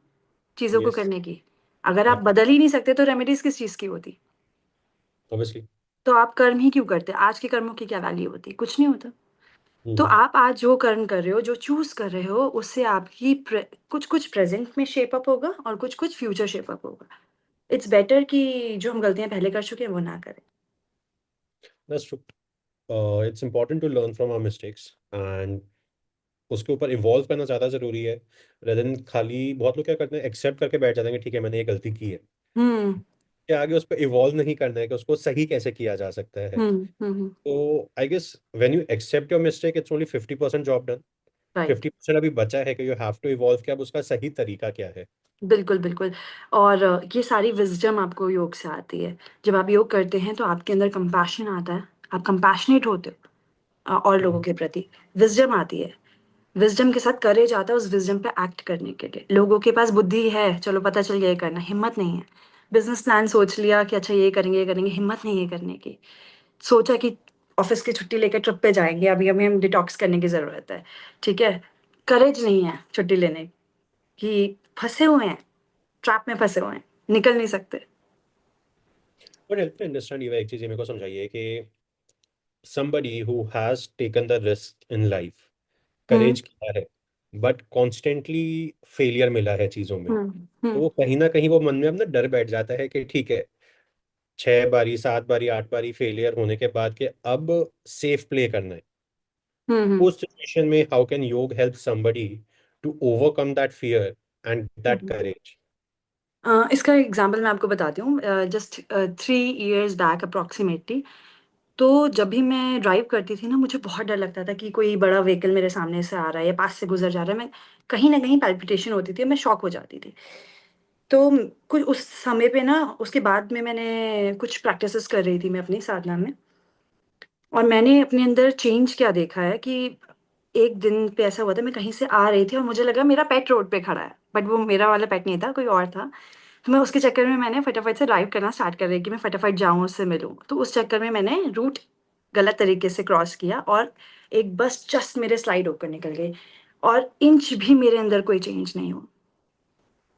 चीज़ों को यस। करने की। अगर आप या, बदल ही नहीं सकते तो रेमेडीज किस चीज़ की होती? ऑब्वियसली। तो आप कर्म ही क्यों करते? आज के कर्मों की क्या वैल्यू होती? कुछ नहीं होता। तो आप आज जो कर्म कर रहे हो, जो चूज कर रहे हो, उससे आपकी कुछ कुछ प्रेजेंट में शेप अप होगा और कुछ कुछ फ्यूचर शेप अप होगा। इट्स बेटर कि जो हम गलतियां पहले कर चुके हैं वो ना करें। That's true. It's important to learn from our mistakes and उसके ऊपर इवॉल्व करना ज़्यादा ज़रूरी है, rather than खाली बहुत लोग क्या करते हैं, एक्सेप्ट करके बैठ जाते हैं कि ठीक है मैंने ये गलती की है, हम्म। कि आगे उस पर इवॉल्व नहीं करना है कि उसको सही कैसे किया जा सकता है। हम्म। तो I guess when you accept your mistake it's only 50% job done. Right. 50% अभी बचा है कि यू हैव टू इवॉल्व, कि अब उसका सही तरीका क्या है। बिल्कुल बिल्कुल। और ये सारी विजडम आपको योग से आती है। जब आप योग करते हैं तो आपके अंदर कंपैशन आता है, आप कंपैशनेट होते हो और लोगों के प्रति। विजडम आती है, विजडम के साथ करेज आता है उस विजडम पे एक्ट करने के लिए। लोगों के पास बुद्धि है, चलो पता चल गया ये करना, हिम्मत नहीं है। बिजनेस प्लान सोच लिया कि अच्छा ये करेंगे, हिम्मत नहीं है करने की। सोचा कि ऑफिस की छुट्टी लेकर ट्रिप पे जाएंगे, अभी हमें हम डिटॉक्स करने की जरूरत है। ठीक है। करेज नहीं है छुट्टी लेने की, फंसे हुए हैं, ट्रैप में फंसे हुए हैं, निकल नहीं सकते। बट हेल्प मी अंडरस्टैंड, ये एक चीज़ ये मेरे को समझाइए कि somebody who has taken the risk in life, हम्म। करेज किया है, बट कॉन्स्टेंटली फेलियर मिला है चीज़ों में, तो हम्म। वो कहीं ना कहीं वो मन में अपना डर बैठ जाता है कि ठीक है, 6 बारी 7 बारी 8 बारी फेलियर होने के बाद के अब सेफ प्ले करना है। हम्म। उस सिचुएशन में how can yog help somebody to overcome that fear and that hmm. Courage? इसका एग्जाम्पल मैं आपको बताती हूँ। जस्ट 3 years बैक अप्रोक्सीमेटली, तो जब भी मैं ड्राइव करती थी ना, मुझे बहुत डर लगता था कि कोई बड़ा व्हीकल मेरे सामने से आ रहा है या पास से गुजर जा रहा है। मैं कहीं ना कहीं पैल्पिटेशन होती थी, मैं शॉक हो जाती थी। तो कुछ उस समय पे ना, उसके बाद में मैंने कुछ प्रैक्टिसेस कर रही थी मैं अपनी साधना में, और मैंने अपने अंदर चेंज क्या देखा है कि एक दिन पे ऐसा हुआ था, मैं कहीं से आ रही थी और मुझे लगा मेरा पेट रोड पे खड़ा है, बट वो मेरा वाला पेट नहीं था, कोई और था। तो मैं उसके चक्कर में मैंने फटाफट से ड्राइव करना स्टार्ट कर रही कि मैं फटाफट जाऊँ, उससे मिलूँ। तो उस चक्कर में मैंने रूट गलत तरीके से क्रॉस किया, और एक बस जस्ट मेरे स्लाइड होकर निकल गई, और इंच भी मेरे अंदर कोई चेंज नहीं हुआ।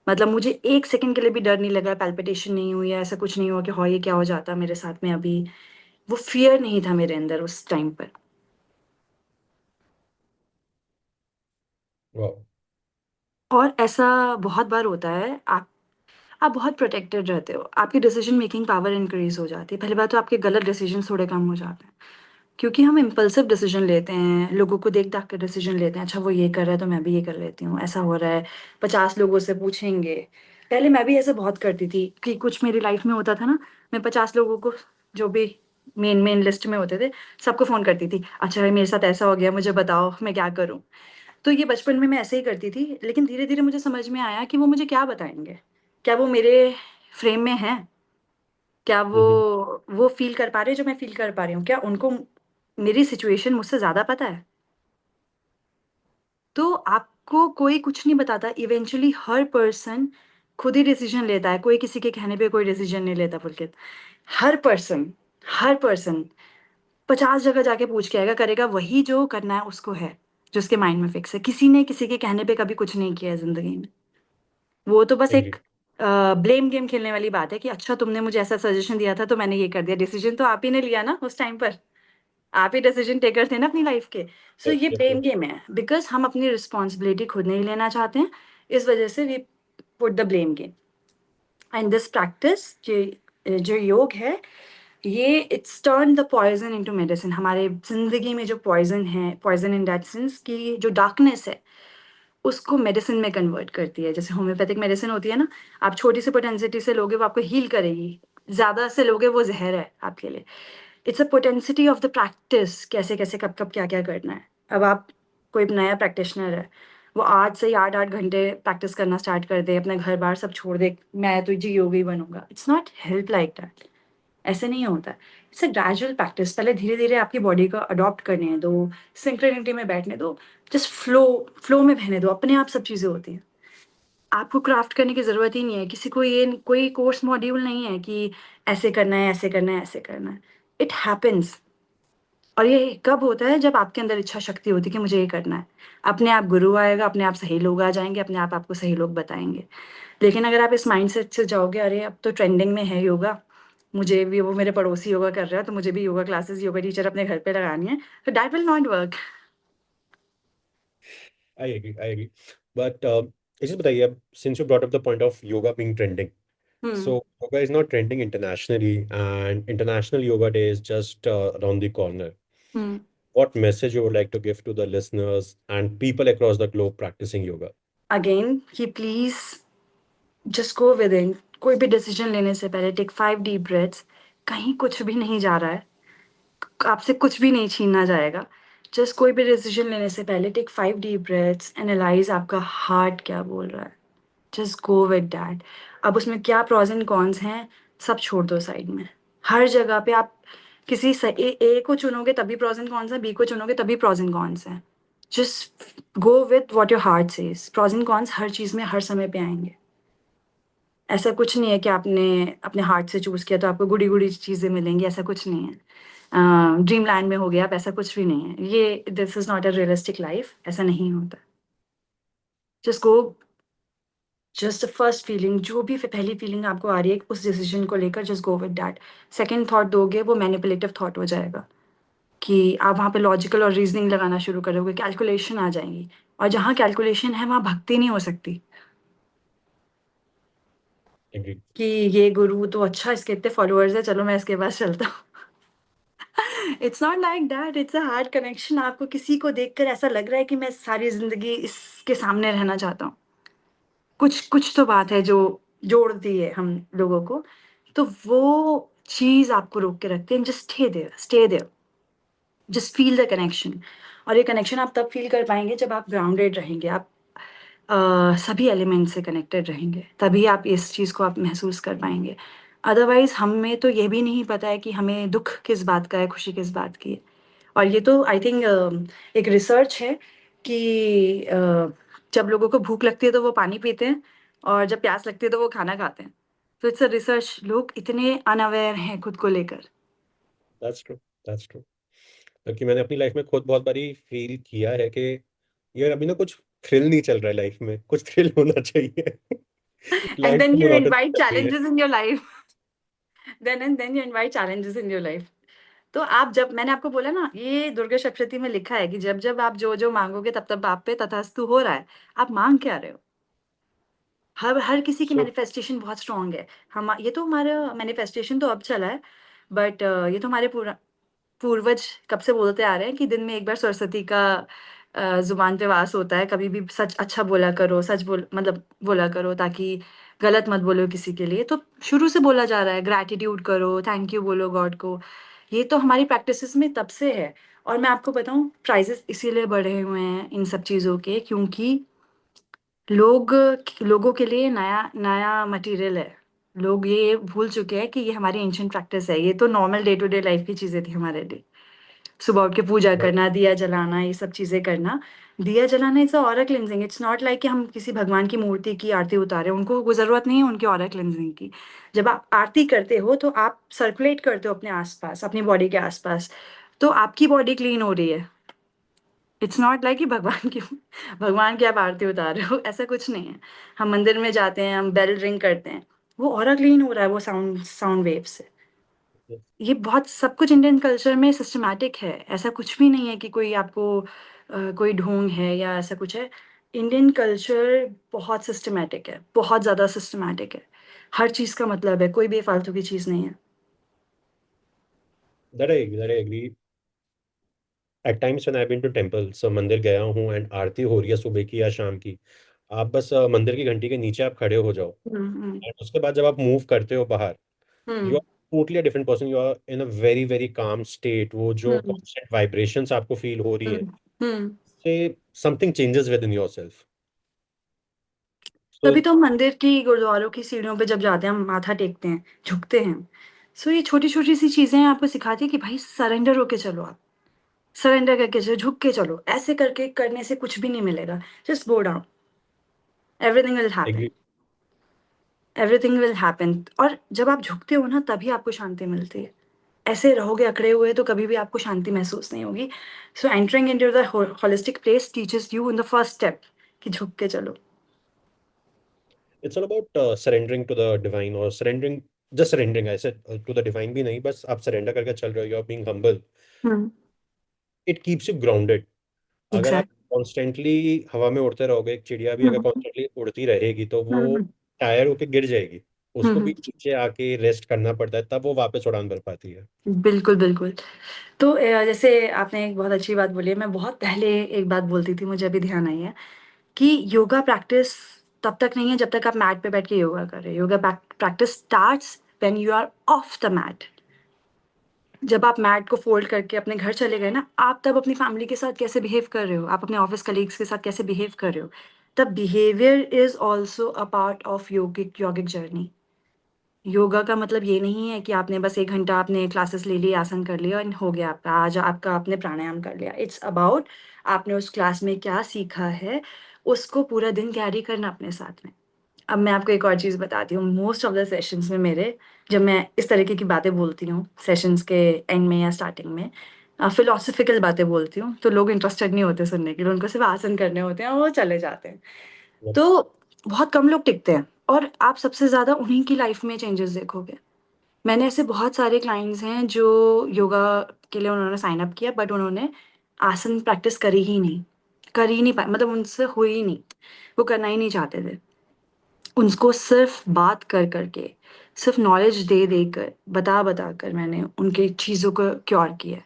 मतलब मुझे एक सेकंड के लिए भी डर नहीं लगा, पैल्पिटेशन नहीं हुई, या ऐसा कुछ नहीं हुआ कि हाँ ये क्या हो जाता मेरे साथ में अभी। वो फियर नहीं था मेरे अंदर उस टाइम पर। वाह। और ऐसा बहुत बार होता है। आप बहुत प्रोटेक्टेड रहते हो, आपकी डिसीजन मेकिंग पावर इंक्रीज हो जाती है। पहली बात तो आपके गलत डिसीजन थोड़े कम हो जाते हैं, क्योंकि हम इम्पल्सिव डिसीजन लेते हैं, लोगों को देख दाख कर डिसीजन लेते हैं। अच्छा वो ये कर रहा है तो मैं भी ये कर लेती हूँ, ऐसा हो रहा है, 50 लोगों से पूछेंगे। पहले मैं भी ऐसे बहुत करती थी कि कुछ मेरी लाइफ में होता था ना, मैं 50 लोगों को, जो भी मेन मेन लिस्ट में होते थे, सबको फोन करती थी, अच्छा मेरे साथ ऐसा हो गया, मुझे बताओ मैं क्या करूँ। तो ये बचपन में मैं ऐसे ही करती थी, लेकिन धीरे धीरे मुझे समझ में आया कि वो मुझे क्या बताएंगे, क्या वो मेरे फ्रेम में है, क्या हम्म। वो फील कर पा रहे हैं जो मैं फील कर पा रही हूँ, क्या उनको मेरी सिचुएशन मुझसे ज्यादा पता है। तो आपको कोई कुछ नहीं बताता, इवेंचुअली हर पर्सन खुद ही डिसीजन लेता है, कोई किसी के कहने पे कोई डिसीजन नहीं लेता पुलकित। हर पर्सन 50 जगह जाके पूछ के आएगा, करेगा वही जो करना है उसको है, जो उसके माइंड में फिक्स है। किसी ने किसी के कहने पे कभी कुछ नहीं किया है जिंदगी में। वो तो बस एग्री। एक ब्लेम गेम खेलने वाली बात है कि अच्छा तुमने मुझे ऐसा सजेशन दिया था तो मैंने ये कर दिया, डिसीजन तो आप ही ने लिया ना उस टाइम पर, आप ही डिसीजन टेकर थे ना अपनी लाइफ के। सो यस ये यस ब्लेम यस। गेम है, बिकॉज हम अपनी रिस्पॉन्सिबिलिटी खुद नहीं लेना चाहते हैं, इस वजह से we put the blame game. And this practice, जो योग है, ये it's turn the poison into medicine. हमारे जिंदगी में जो पॉइजन है, पॉइजन इन दैट सेंस कि जो डार्कनेस है, उसको मेडिसिन में कन्वर्ट करती है। जैसे होम्योपैथिक मेडिसिन होती है ना, आप छोटी सी पोटेंसिटी से लोगे वो आपको हील करेगी, ज्यादा से लोगे वो जहर है आपके लिए। It's a potency of the practice, कैसे कैसे कब कब क्या क्या करना है। अब आप, कोई नया प्रैक्टिशनर है, वो आज से ही 8-8 घंटे प्रैक्टिस करना स्टार्ट कर दे, अपने घर बार सब छोड़ दे, मैं तो जी योगी बनूंगा, it's not help like that. ऐसे नहीं होता। इट्स अ ग्रेजुअल प्रैक्टिस, पहले धीरे धीरे आपकी बॉडी को अडॉप्ट करने दो, सिंक्रोनिटी में बैठने दो, जस्ट फ्लो, फ्लो में बहने दो, अपने आप सब चीज़ें होती हैं। आपको क्राफ्ट करने की ज़रूरत ही नहीं है, किसी को ये कोई कोर्स मॉड्यूल नहीं है कि ऐसे करना है, ऐसे करना है, ऐसे करना है। It happens. और ये कब होता है, जब आपके अंदर इच्छा शक्ति होती है कि मुझे ये करना है। अपने आप गुरु आएगा, अपने आप सही लोग आ जाएंगे, अपने आप आपको सही लोग बताएंगे। लेकिन अगर आप इस माइंडसेट से जाओगे, अरे अब तो ट्रेंडिंग में है योगा, मुझे भी, वो मेरे पड़ोसी योगा कर रहा है तो मुझे भी योगा क्लासेस, योगा टीचर अपने घर पे लगानी है, तो that will not work. I agree I agree. But इसे बताइए, अब since you brought up the point of yoga being trending, hmm. so yoga is not trending internationally, and International Yoga Day is just around the corner. Hmm. What message you would like to give to the listeners and people across the globe practicing yoga? Again कि please just go within. कोई भी डिसीजन लेने से पहले टेक 5 डीप ब्रेथ्स। कहीं कुछ भी नहीं जा रहा है, आपसे कुछ भी नहीं छीना जाएगा। जस्ट कोई भी डिसीजन लेने से पहले टेक 5 डीप ब्रेथ्स, एनालाइज आपका हार्ट क्या बोल रहा है, जस्ट गो विद दैट। अब उसमें क्या प्रॉज एंड कॉन्स हैं, सब छोड़ दो साइड में। हर जगह पे आप किसी ए को चुनोगे तभी प्रॉज एंड कॉन्स हैं, बी को चुनोगे तभी प्रॉज एंड कॉन्स हैं। Just go with what your heart says. Pros and cons हर चीज में हर समय पे आएंगे। ऐसा कुछ नहीं है कि आपने अपने हार्ट से चूज किया तो आपको गुड़ी गुड़ी चीजें मिलेंगी, ऐसा कुछ नहीं है। ड्रीम लैंड में हो गया आप, ऐसा कुछ भी नहीं है। ये this is not a realistic life, ऐसा नहीं होता। Just go, just first feeling, जो भी पहली फीलिंग आपको आ रही है उस डिसीजन को लेकर, just go with that. Second thought दोगे वो मैनिपुलेटिव थॉट हो जाएगा, कि आप वहाँ पे लॉजिकल और रीजनिंग लगाना शुरू करोगे, कैलकुलेशन आ जाएंगी। और जहाँ कैलकुलेशन है वहाँ भक्ति नहीं हो सकती, Agreed. कि ये गुरु तो अच्छा, इसके इतने फॉलोअर्स है, चलो मैं इसके पास चलता हूँ। It's not like that, it's a hard connection. आपको किसी को देखकर ऐसा लग रहा है कि मैं सारी जिंदगी इसके सामने रहना चाहता हूँ। कुछ कुछ तो बात है जो जोड़ती है हम लोगों को, तो वो चीज आपको रोक के रखती है। Just stay there, stay there, just feel the connection. और ये कनेक्शन आप तब फील कर पाएंगे जब आप ग्राउंडेड रहेंगे, आप सभी एलिमेंट से कनेक्टेड रहेंगे, तभी आप इस चीज़ को आप महसूस कर पाएंगे। अदरवाइज हमें तो ये भी नहीं पता है कि हमें दुख किस बात का है, खुशी किस बात की है। और ये तो आई थिंक एक रिसर्च है कि जब लोगों को भूख लगती है तो वो पानी पीते हैं, और जब प्यास लगती है तो वो खाना खाते हैं। तो इट्स अ रिसर्च, लोग इतने अनअवेयर हैं खुद को लेकर। That's true. That's true. क्योंकि मैंने अपनी लाइफ में खुद बहुत बारी फील किया है कि यार अभी ना कुछ थ्रिल नहीं चल रहा है लाइफ में, कुछ थ्रिल होना चाहिए। एंड लाइफ देन की यू मोनोटोनी इनवाइट चल रही है। Challenges in your life, then you invite challenges in your life. तो आप, जब मैंने आपको बोला ना, ये दुर्गा सप्तशती में लिखा है कि जब जब आप जो जो मांगोगे तब तब आप पे तथास्तु हो रहा है। आप मांग क्या रहे हो? हर किसी की So मैनिफेस्टेशन बहुत स्ट्रांग है। हम ये तो हमारा मैनिफेस्टेशन तो अब चला है, बट ये तो हमारे पूर्वज कब से बोलते आ रहे हैं कि दिन में एक बार सरस्वती का जुबान पे वास होता है, कभी भी सच अच्छा बोला करो, सच बोल मतलब बोला करो, ताकि गलत मत बोलो किसी के लिए। तो शुरू से बोला जा रहा है ग्रैटिट्यूड करो, थैंक यू बोलो गॉड को। ये तो हमारी प्रैक्टिसेस में तब से है। और मैं आपको बताऊं, प्राइजेस इसीलिए बढ़े हुए हैं इन सब चीज़ों के, क्योंकि लोग लोगों के लिए नया नया मटेरियल है। लोग ये भूल चुके हैं कि ये हमारी एंशियंट प्रैक्टिस है, ये तो normal day to day life की चीज़ें थी हमारे लिए। सुबह उठ के पूजा but करना, दिया जलाना, ये सब चीज़ें करना। दिया जलाना is a aura cleansing, it's not like कि हम किसी भगवान की मूर्ति की आरती उतारें, उनको वो ज़रूरत नहीं है उनकी ऑरा क्लिनजिंग की। जब आप आरती करते हो तो आप सर्कुलेट करते हो अपने आसपास, अपनी बॉडी के आसपास, तो आपकी बॉडी क्लीन हो रही है। इट्स नॉट लाइक कि भगवान की आप आरती उतार रहे हो, ऐसा कुछ नहीं है। हम मंदिर में जाते हैं, हम बेल रिंग करते हैं, वो ऑरा क्लीन हो रहा है वो साउंड साउंड वेव से। ये बहुत सब कुछ इंडियन कल्चर में सिस्टमैटिक है, ऐसा कुछ भी नहीं है कि कोई आपको कोई ढोंग है या ऐसा कुछ है। इंडियन कल्चर बहुत सिस्टमैटिक है, बहुत ज़्यादा सिस्टमैटिक है। हर चीज़ का मतलब है, कोई बेफालतू की चीज़ नहीं है। that I agree. At times when I've been to temples, मंदिर गया हूँ एंड आरती हो रही है सुबह की या शाम की, आप बस मंदिर की घंटी के नीचे आप खड़े हो जाओ, हम्म। एंड उसके बाद जब आप मूव करते हो बाहर, you hmm. Are totally a different person, you are in a very very calm state. वो जो हम्म। कॉन्स्टेंट वाइब्रेशंस आपको फील हो रही है, हम्म। हम्म। से something changes within yourself. So तभी तो हम मंदिर की गुरुद्वारों की सीढ़ियों पे जब जाते हैं हम माथा टेकते हैं, झुकते हैं। सो ये छोटी छोटी सी चीजें आपको सिखाती है कि भाई सरेंडर होके चलो आप, सरेंडर करके चलो, झुक के चलो। ऐसे करके करने से कुछ भी नहीं मिलेगा। Just go down, everything will happen, agree. Everything will happen. और जब आप झुकते हो ना तभी आपको शांति मिलती है। ऐसे रहोगे अकड़े हुए तो कभी भी आपको शांति महसूस नहीं होगी। So entering into the holistic place teaches you in the first step कि झुक के चलो। It's all about surrendering to the divine, और surrendering, just surrendering, I said to the divine भी नहीं, बस आप सरेंडर करके चल रहे हो, you are being humble. Hmm. It keeps you grounded. अगर आप एग्जैक्ट। कॉन्स्टेंटली हवा में उड़ते रहोगे, एक चिड़िया भी अगर हम्म। कॉन्स्टेंटली उड़ती रहेगी तो वो हम्म। टायर होके गिर जाएगी। उसको भी हम्म। नीचे आके रेस्ट करना पड़ता है, तब वो वापस उड़ान भर पाती है। बिल्कुल बिल्कुल। तो जैसे आपने एक बहुत अच्छी बात बोली है, मैं बहुत पहले एक बात बोलती थी, मुझे अभी ध्यान आई है कि योगा प्रैक्टिस तब तक नहीं है जब तक आप मैट पे बैठ के योगा कर रहे हो। Yoga practice starts when you are off the mat. जब आप मैट को फोल्ड करके अपने घर चले गए ना, आप तब अपनी फैमिली के साथ कैसे बिहेव कर रहे हो, आप अपने ऑफिस कलीग्स के साथ कैसे बिहेव कर रहे हो, तब behaviour is also a part of yogic yogic journey. Yoga का मतलब ये नहीं है कि आपने बस 1 घंटा आपने क्लासेस ले ली, आसन कर लिया और हो गया आपका, आज आपका आपने प्राणायाम कर लिया। इट्स अबाउट आपने उस क्लास में क्या सीखा है, उसको पूरा दिन कैरी करना अपने साथ में। अब मैं आपको एक और चीज़ बताती हूँ, मोस्ट ऑफ द सेशंस में मेरे, जब मैं इस तरीके की बातें बोलती हूँ सेशंस के एंड में या स्टार्टिंग में, फिलोसफिकल बातें बोलती हूँ, तो लोग इंटरेस्टेड नहीं होते सुनने के लिए, उनको सिर्फ आसन करने होते हैं और वो चले जाते हैं। मतलब, तो बहुत कम लोग टिकते हैं, और आप सबसे ज़्यादा उन्हीं की लाइफ में चेंजेस देखोगे। मैंने ऐसे बहुत सारे क्लाइंट्स हैं जो योगा के लिए उन्होंने साइन अप किया, बट उन्होंने आसन प्रैक्टिस करी ही नहीं, कर ही नहीं पाए, मतलब उनसे हुई ही नहीं, वो करना ही नहीं चाहते थे। उनको सिर्फ बात कर करके, सिर्फ नॉलेज दे देकर, बता बता कर मैंने उनकी चीज़ों को क्योर किया है।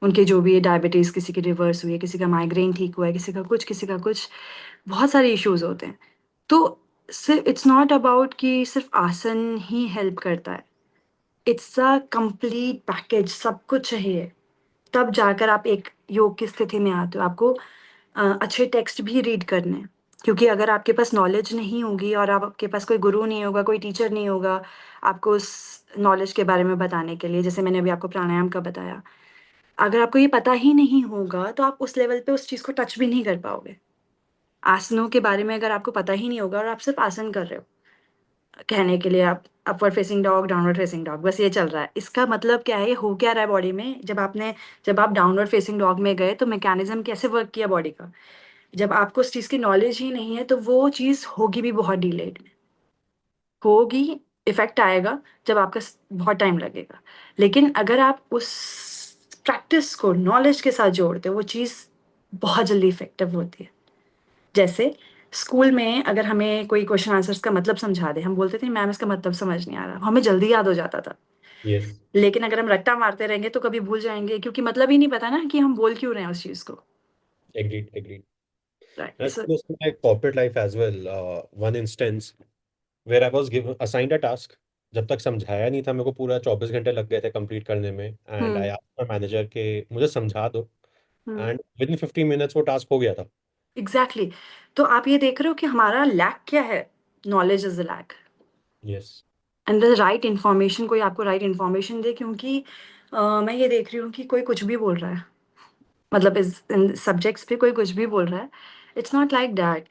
उनके जो भी डायबिटीज़ किसी की रिवर्स हुई है, किसी का माइग्रेन ठीक हुआ है, किसी का कुछ, किसी का कुछ, बहुत सारे इश्यूज होते हैं। तो सिर्फ इट्स नॉट अबाउट कि सिर्फ आसन ही हेल्प करता है, इट्स अ कंप्लीट पैकेज, सब कुछ चाहिए। तब जाकर आप एक योग की स्थिति में आते हो। आपको अच्छे टेक्स्ट भी रीड करने हैं, क्योंकि अगर आपके पास नॉलेज नहीं होगी और आपके पास कोई गुरु नहीं होगा, कोई टीचर नहीं होगा आपको उस नॉलेज के बारे में बताने के लिए, जैसे मैंने अभी आपको प्राणायाम का बताया, अगर आपको ये पता ही नहीं होगा तो आप उस लेवल पे उस चीज़ को टच भी नहीं कर पाओगे। आसनों के बारे में अगर आपको पता ही नहीं होगा और आप सिर्फ आसन कर रहे हो, कहने के लिए आप upward facing dog, downward facing dog, बस ये चल रहा है, इसका मतलब क्या है, ये हो क्या रहा है बॉडी में। जब आप डाउनवर्ड फेसिंग डॉग में गए तो मैकेनिज्म कैसे वर्क किया बॉडी का। जब आपको उस चीज़ की नॉलेज ही नहीं है तो वो चीज़ होगी भी बहुत डिलेड में होगी। इफेक्ट आएगा जब आपका बहुत टाइम लगेगा। लेकिन अगर आप उस प्रैक्टिस को नॉलेज के साथ जोड़ते हो, वो चीज़ बहुत जल्दी इफेक्टिव होती है। जैसे स्कूल में अगर हमें कोई क्वेश्चन आंसर्स का मतलब समझा दे, हम बोलते थे मैम इसका मतलब समझ नहीं आ रहा, हमें जल्दी याद हो जाता था। यस। लेकिन अगर हम रट्टा मारते रहेंगे तो कभी भूल जाएंगे, क्योंकि मतलब ही नहीं पता ना कि हम बोल क्यों रहे हैं उस चीज को। Agreed agreed. Right. That's close to my corporate life as well. One instance where I was given assigned a task. जब तक समझाया नहीं था मेरे को, पूरा 24 घंटे लग गए थे कंप्लीट करने में, and I hmm. Asked my manager के मुझे समझा दो, हम्म। एंड विद इन 15 मिनट्स वो टास्क हो गया था। Exactly exactly. तो आप ये देख रहे हो कि हमारा लैक क्या है? Knowledge is a lack. Yes. And the right information, कोई आपको राइट इन्फॉर्मेशन दे, क्योंकि मैं ये देख रही हूँ कि कोई कुछ भी बोल रहा है, मतलब इस इन सब्जेक्ट्स पे कोई कुछ भी बोल रहा है। It's not like that.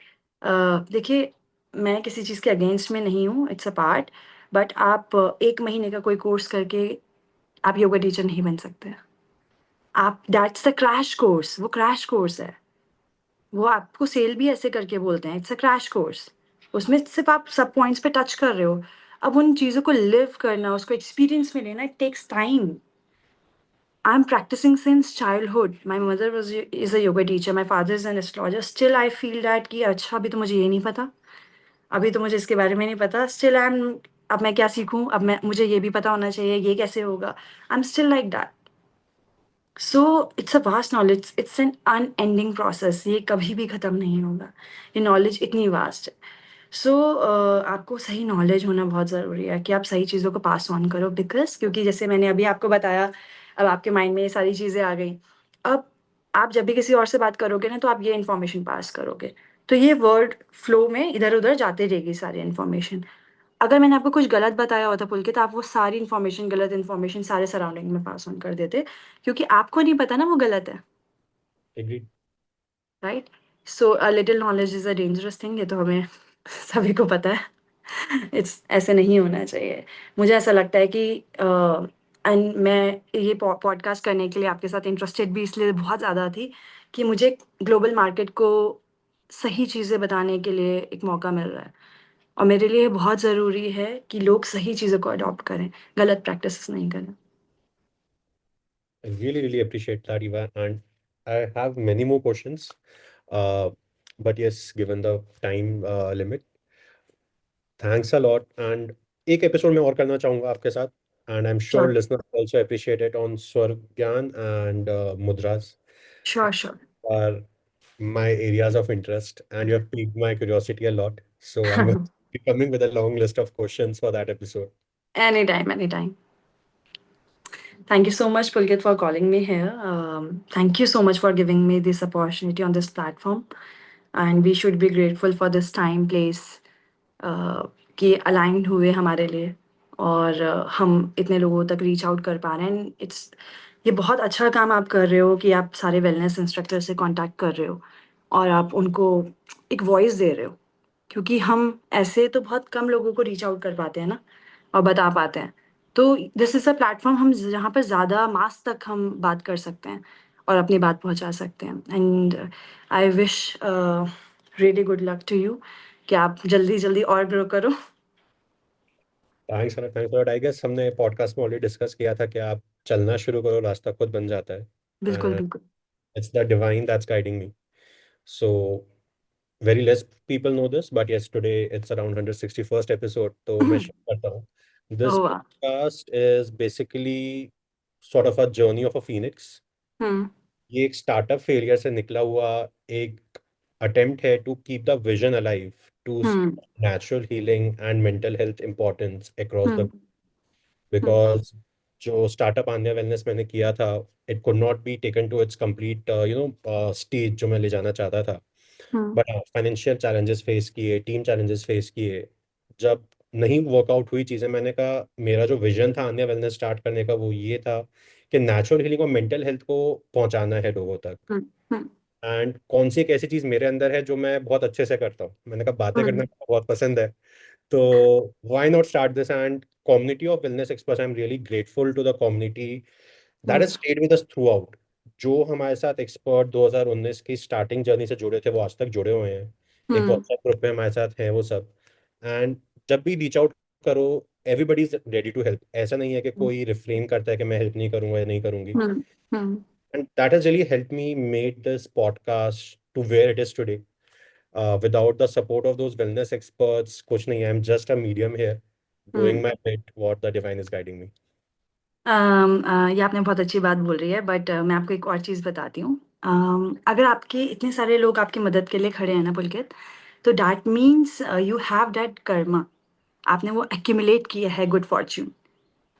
देखिए, मैं किसी चीज़ के अगेंस्ट में नहीं हूँ, इट्स अ पार्ट। बट आप 1 महीने का कोई कोर्स करके आप योगा टीचर नहीं बन सकते। आप, दैट्स द क्रैश कोर्स, वो क्रैश कोर्स है। वो आपको सेल भी ऐसे करके बोलते हैं, इट्स अ क्रैश कोर्स। उसमें सिर्फ आप सब पॉइंट्स पे टच कर रहे हो। अब उन चीज़ों को लिव करना, उसको एक्सपीरियंस में लेना, it takes time. I am practicing since childhood. My mother was is a yoga teacher, my father is an astrologer. Still I feel that कि अच्छा अभी तो मुझे ये नहीं पता, अभी तो मुझे इसके बारे में नहीं पता। स्टिल आई एम, अब मैं क्या सीखूं, अब मैं, मुझे ये भी पता होना चाहिए, ये कैसे होगा। I am still like that. So it's a vast knowledge, it's an unending process, ये कभी भी ख़त्म नहीं होगा। ये नॉलेज इतनी वास्ट है। सो आपको सही नॉलेज होना बहुत ज़रूरी है कि आप सही चीज़ों को पास ऑन करो, बिकॉज क्योंकि जैसे मैंने अभी आपको बताया, अब आपके माइंड में ये सारी चीज़ें आ गई। अब आप जब भी किसी और से बात करोगे ना, तो आप ये इन्फॉर्मेशन पास करोगे, तो ये वर्ड फ्लो में इधर उधर जाते रहेगी सारी इन्फॉर्मेशन। अगर मैंने आपको कुछ गलत बताया होता पुलकित, आप वो सारी इन्फॉर्मेशन, गलत इन्फॉर्मेशन सारे सराउंडिंग में पास ऑन कर देते, क्योंकि आपको नहीं पता ना वो गलत है। Agreed. Right. So a little knowledge is a dangerous thing, ये तो हमें सभी को पता है। इट्स ऐसे नहीं होना चाहिए। मुझे ऐसा लगता है कि एंड मैं ये पॉडकास्ट करने के लिए आपके साथ इंटरेस्टेड भी इसलिए बहुत ज़्यादा थी कि मुझे ग्लोबल मार्केट को सही चीज़ें बताने के लिए एक मौका मिल रहा है। और मेरे लिए बहुत ज़रूरी है कि लोग सही चीज़ों को अडॉप्ट करें, गलत प्रैक्टिसेस नहीं करें। I really, really appreciate that, Eva. And I have many more questions. Uh, but yes, given the time limit, thanks a lot. And एक एपिसोड में और करना चाहूंगा आपके साथ. And I'm sure sure listeners also appreciate it on Swargyan and Mudras sure sure. are my areas of interest. And you have piqued my curiosity a lot. So I'm going to be coming with a long list of questions for that episode. Any time any time. Thank you so much, Pulkit, for calling me here. Thank you so much for giving me this opportunity on this platform. And we should be grateful for this time, place, कि अलाइंड हुए हमारे लिए, और हम इतने लोगों तक रीच आउट कर पा रहे हैं। इट्स, ये बहुत अच्छा काम आप कर रहे हो कि आप सारे वेलनेस इंस्ट्रक्टर से कांटेक्ट कर रहे हो और आप उनको एक वॉइस दे रहे हो, क्योंकि हम ऐसे तो बहुत कम लोगों को रीच आउट कर पाते हैं ना, और बता पाते हैं। तो दिस इज़ अ प्लेटफॉर्म हम जहाँ पर ज़्यादा मास तक हम बात कर सकते हैं और अपनी बात पहुँचा सकते हैं। And I wish really good luck to you कि आप जल्दी जल्दी और ग्रो करो। Thanks for thanks for, I guess हमने पॉडकास्ट में ऑलरेडी डिस्कस किया था कि आप चलना शुरू करो, रास्ता खुद बन जाता है. बिल्कुल एंड बिल्कुल। It's the divine that's guiding me. So very less people know this, but yes, today it's around 161st episode, तो मैं share करता हूँ. This ओह वाह। podcast is basically sort of a journey of a phoenix. हम्म। ये एक स्टार्टअप फेलियर से निकला हुआ एक अटेम्प्ट है to keep the vision alive, to hmm. Natural healing and mental health importance across the, hmm. Hmm. Because जो स्टार्टअप आंध्या वेलनेस मैंने किया था, it could not be taken to its complete stage जो मैं ले जाना चाहता था. Hmm. But financial challenges face किए, टीम चैलेंजेस फेस किए. जब नहीं वर्कआउट हुई चीज़ें, मैंने कहा मेरा जो विजन था आंध्या वेलनेस स्टार्ट करने का वो ये था कि नेचुरल हीलिंग और मेंटल हेल्थ को पहुंचाना है लोगों तक. हम्म। हम्म। एंड कौन सी एक ऐसी चीज़ मेरे अंदर है जो मैं बहुत अच्छे से करता हूँ, मैंने कहा बातें करना हम्म। मुझे बहुत पसंद है. तो why not start this? And community of wellness experts, I'm really grateful to the community that has hmm. stayed with us throughout. जो हमारे साथ एक्सपर्ट 2019 की स्टार्टिंग जर्नी से जुड़े थे वो आज तक जुड़े हुए हैं. एक हम्म। व्हाट्सएप ग्रुप में हमारे साथ हैं वो सब. एंड जब भी रीच आउट करो, everybody is ready to help. ऐसा नहीं है कि कोई रिफ्रेन करता है कि मैं हेल्प नहीं करूंगा या नहीं करूंगी. हम्म। हम्म। And that has really help me made this podcast to where it is today. Without the support of those wellness experts, कुछ नहीं, I'm just a medium here, doing my bit, what the divine is guiding me. ये आपने बहुत अच्छी बात बोल रही है, बट मैं आपको एक और चीज़ बताती हूँ। अगर आपके इतने सारे लोग आपकी मदद के लिए खड़े हैं ना पुलकित, तो that means you have that Karma, आपने वो एक्यूमुलेट किया है गुड फॉर्च्यून।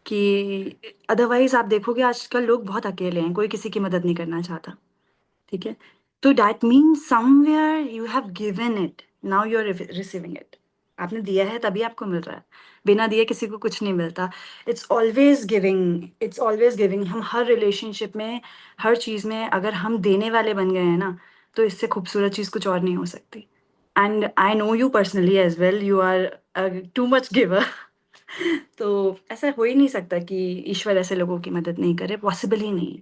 कि अदरवाइज आप देखोगे आजकल लोग बहुत अकेले हैं, कोई किसी की मदद नहीं करना चाहता, ठीक है? तो that means somewhere you have given it, now you are receiving it. आपने दिया है तभी आपको मिल रहा है, बिना दिए किसी को कुछ नहीं मिलता। It's always giving, it's always giving. हम हर रिलेशनशिप में, हर चीज़ में अगर हम देने वाले बन गए हैं ना, तो इससे खूबसूरत चीज़ कुछ और नहीं हो सकती। And I know you personally as well, you are too much giver. तो ऐसा हो ही नहीं सकता कि ईश्वर ऐसे लोगों की मदद नहीं करे, पॉसिबल ही नहीं है।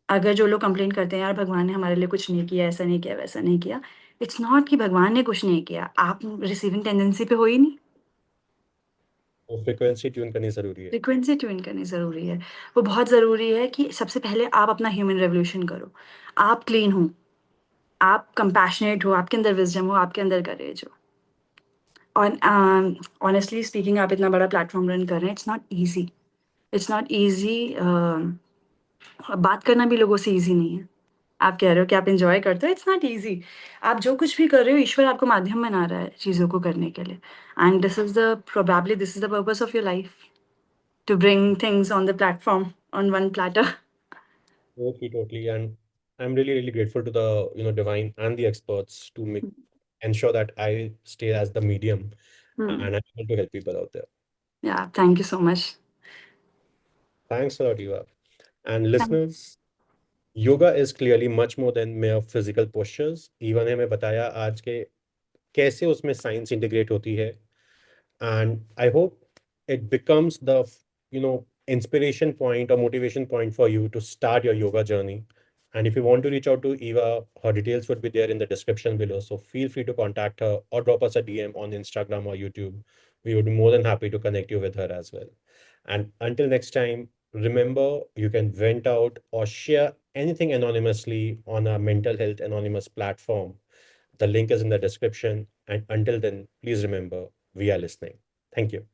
अगर जो लोग कंप्लेन करते हैं यार भगवान ने हमारे लिए कुछ नहीं किया, ऐसा नहीं किया, वैसा नहीं किया, इट्स नॉट कि भगवान ने कुछ नहीं किया, आप रिसीविंग टेंडेंसी पे हो ही नहीं। वो फ्रिक्वेंसी ट्यून करनी जरूरी है। फ्रिक्वेंसी ट्यून करनी ज़रूरी है। वो बहुत ज़रूरी है कि सबसे पहले आप अपना ह्यूमन रेवोल्यूशन करो। आप क्लीन हो, आप कंपैशनेट हो, आपके अंदर विज़डम हो, आपके अंदर करेज हो। और ऑनेस्टली स्पीकिंग, आप इतना बड़ा प्लेटफ़ॉर्म रन कर रहे हैं, it's not easy. It's not easy. बात करना भी लोगों से ईज़ी नहीं है। आप कह रहे हो कि आप एन्जॉय करते हो, इट्स नॉट ईज़ी। आप जो कुछ भी कर रहे हो, ईश्वर आपको माध्यम बना रहा है चीज़ों को करने के लिए। And this is the purpose of your life, to bring things on the platform on one platter. Totally, totally. And I'm really, really grateful to the, divine and the experts to make ensure that I stay as the medium Hmm. and I'm able to help people out there. Yeah, thank you so much. Thanks a lot, Eva. And Thank listeners, yoga is clearly much more than mere physical postures. Eva ने हमें बताया आज के कैसे उसमें साइंस इंटीग्रेट होती है, and I hope it becomes the inspiration point or motivation point for you to start your yoga journey. And if you want to reach out to Eva, her details would be there in the description below, so feel free to contact her or drop us a DM on Instagram or YouTube. We would be more than happy to connect you with her as well. And until next time, remember, you can vent out or share anything anonymously on our Mental Health Anonymous platform. The link is in the description. And until then, please remember, we are listening. Thank you.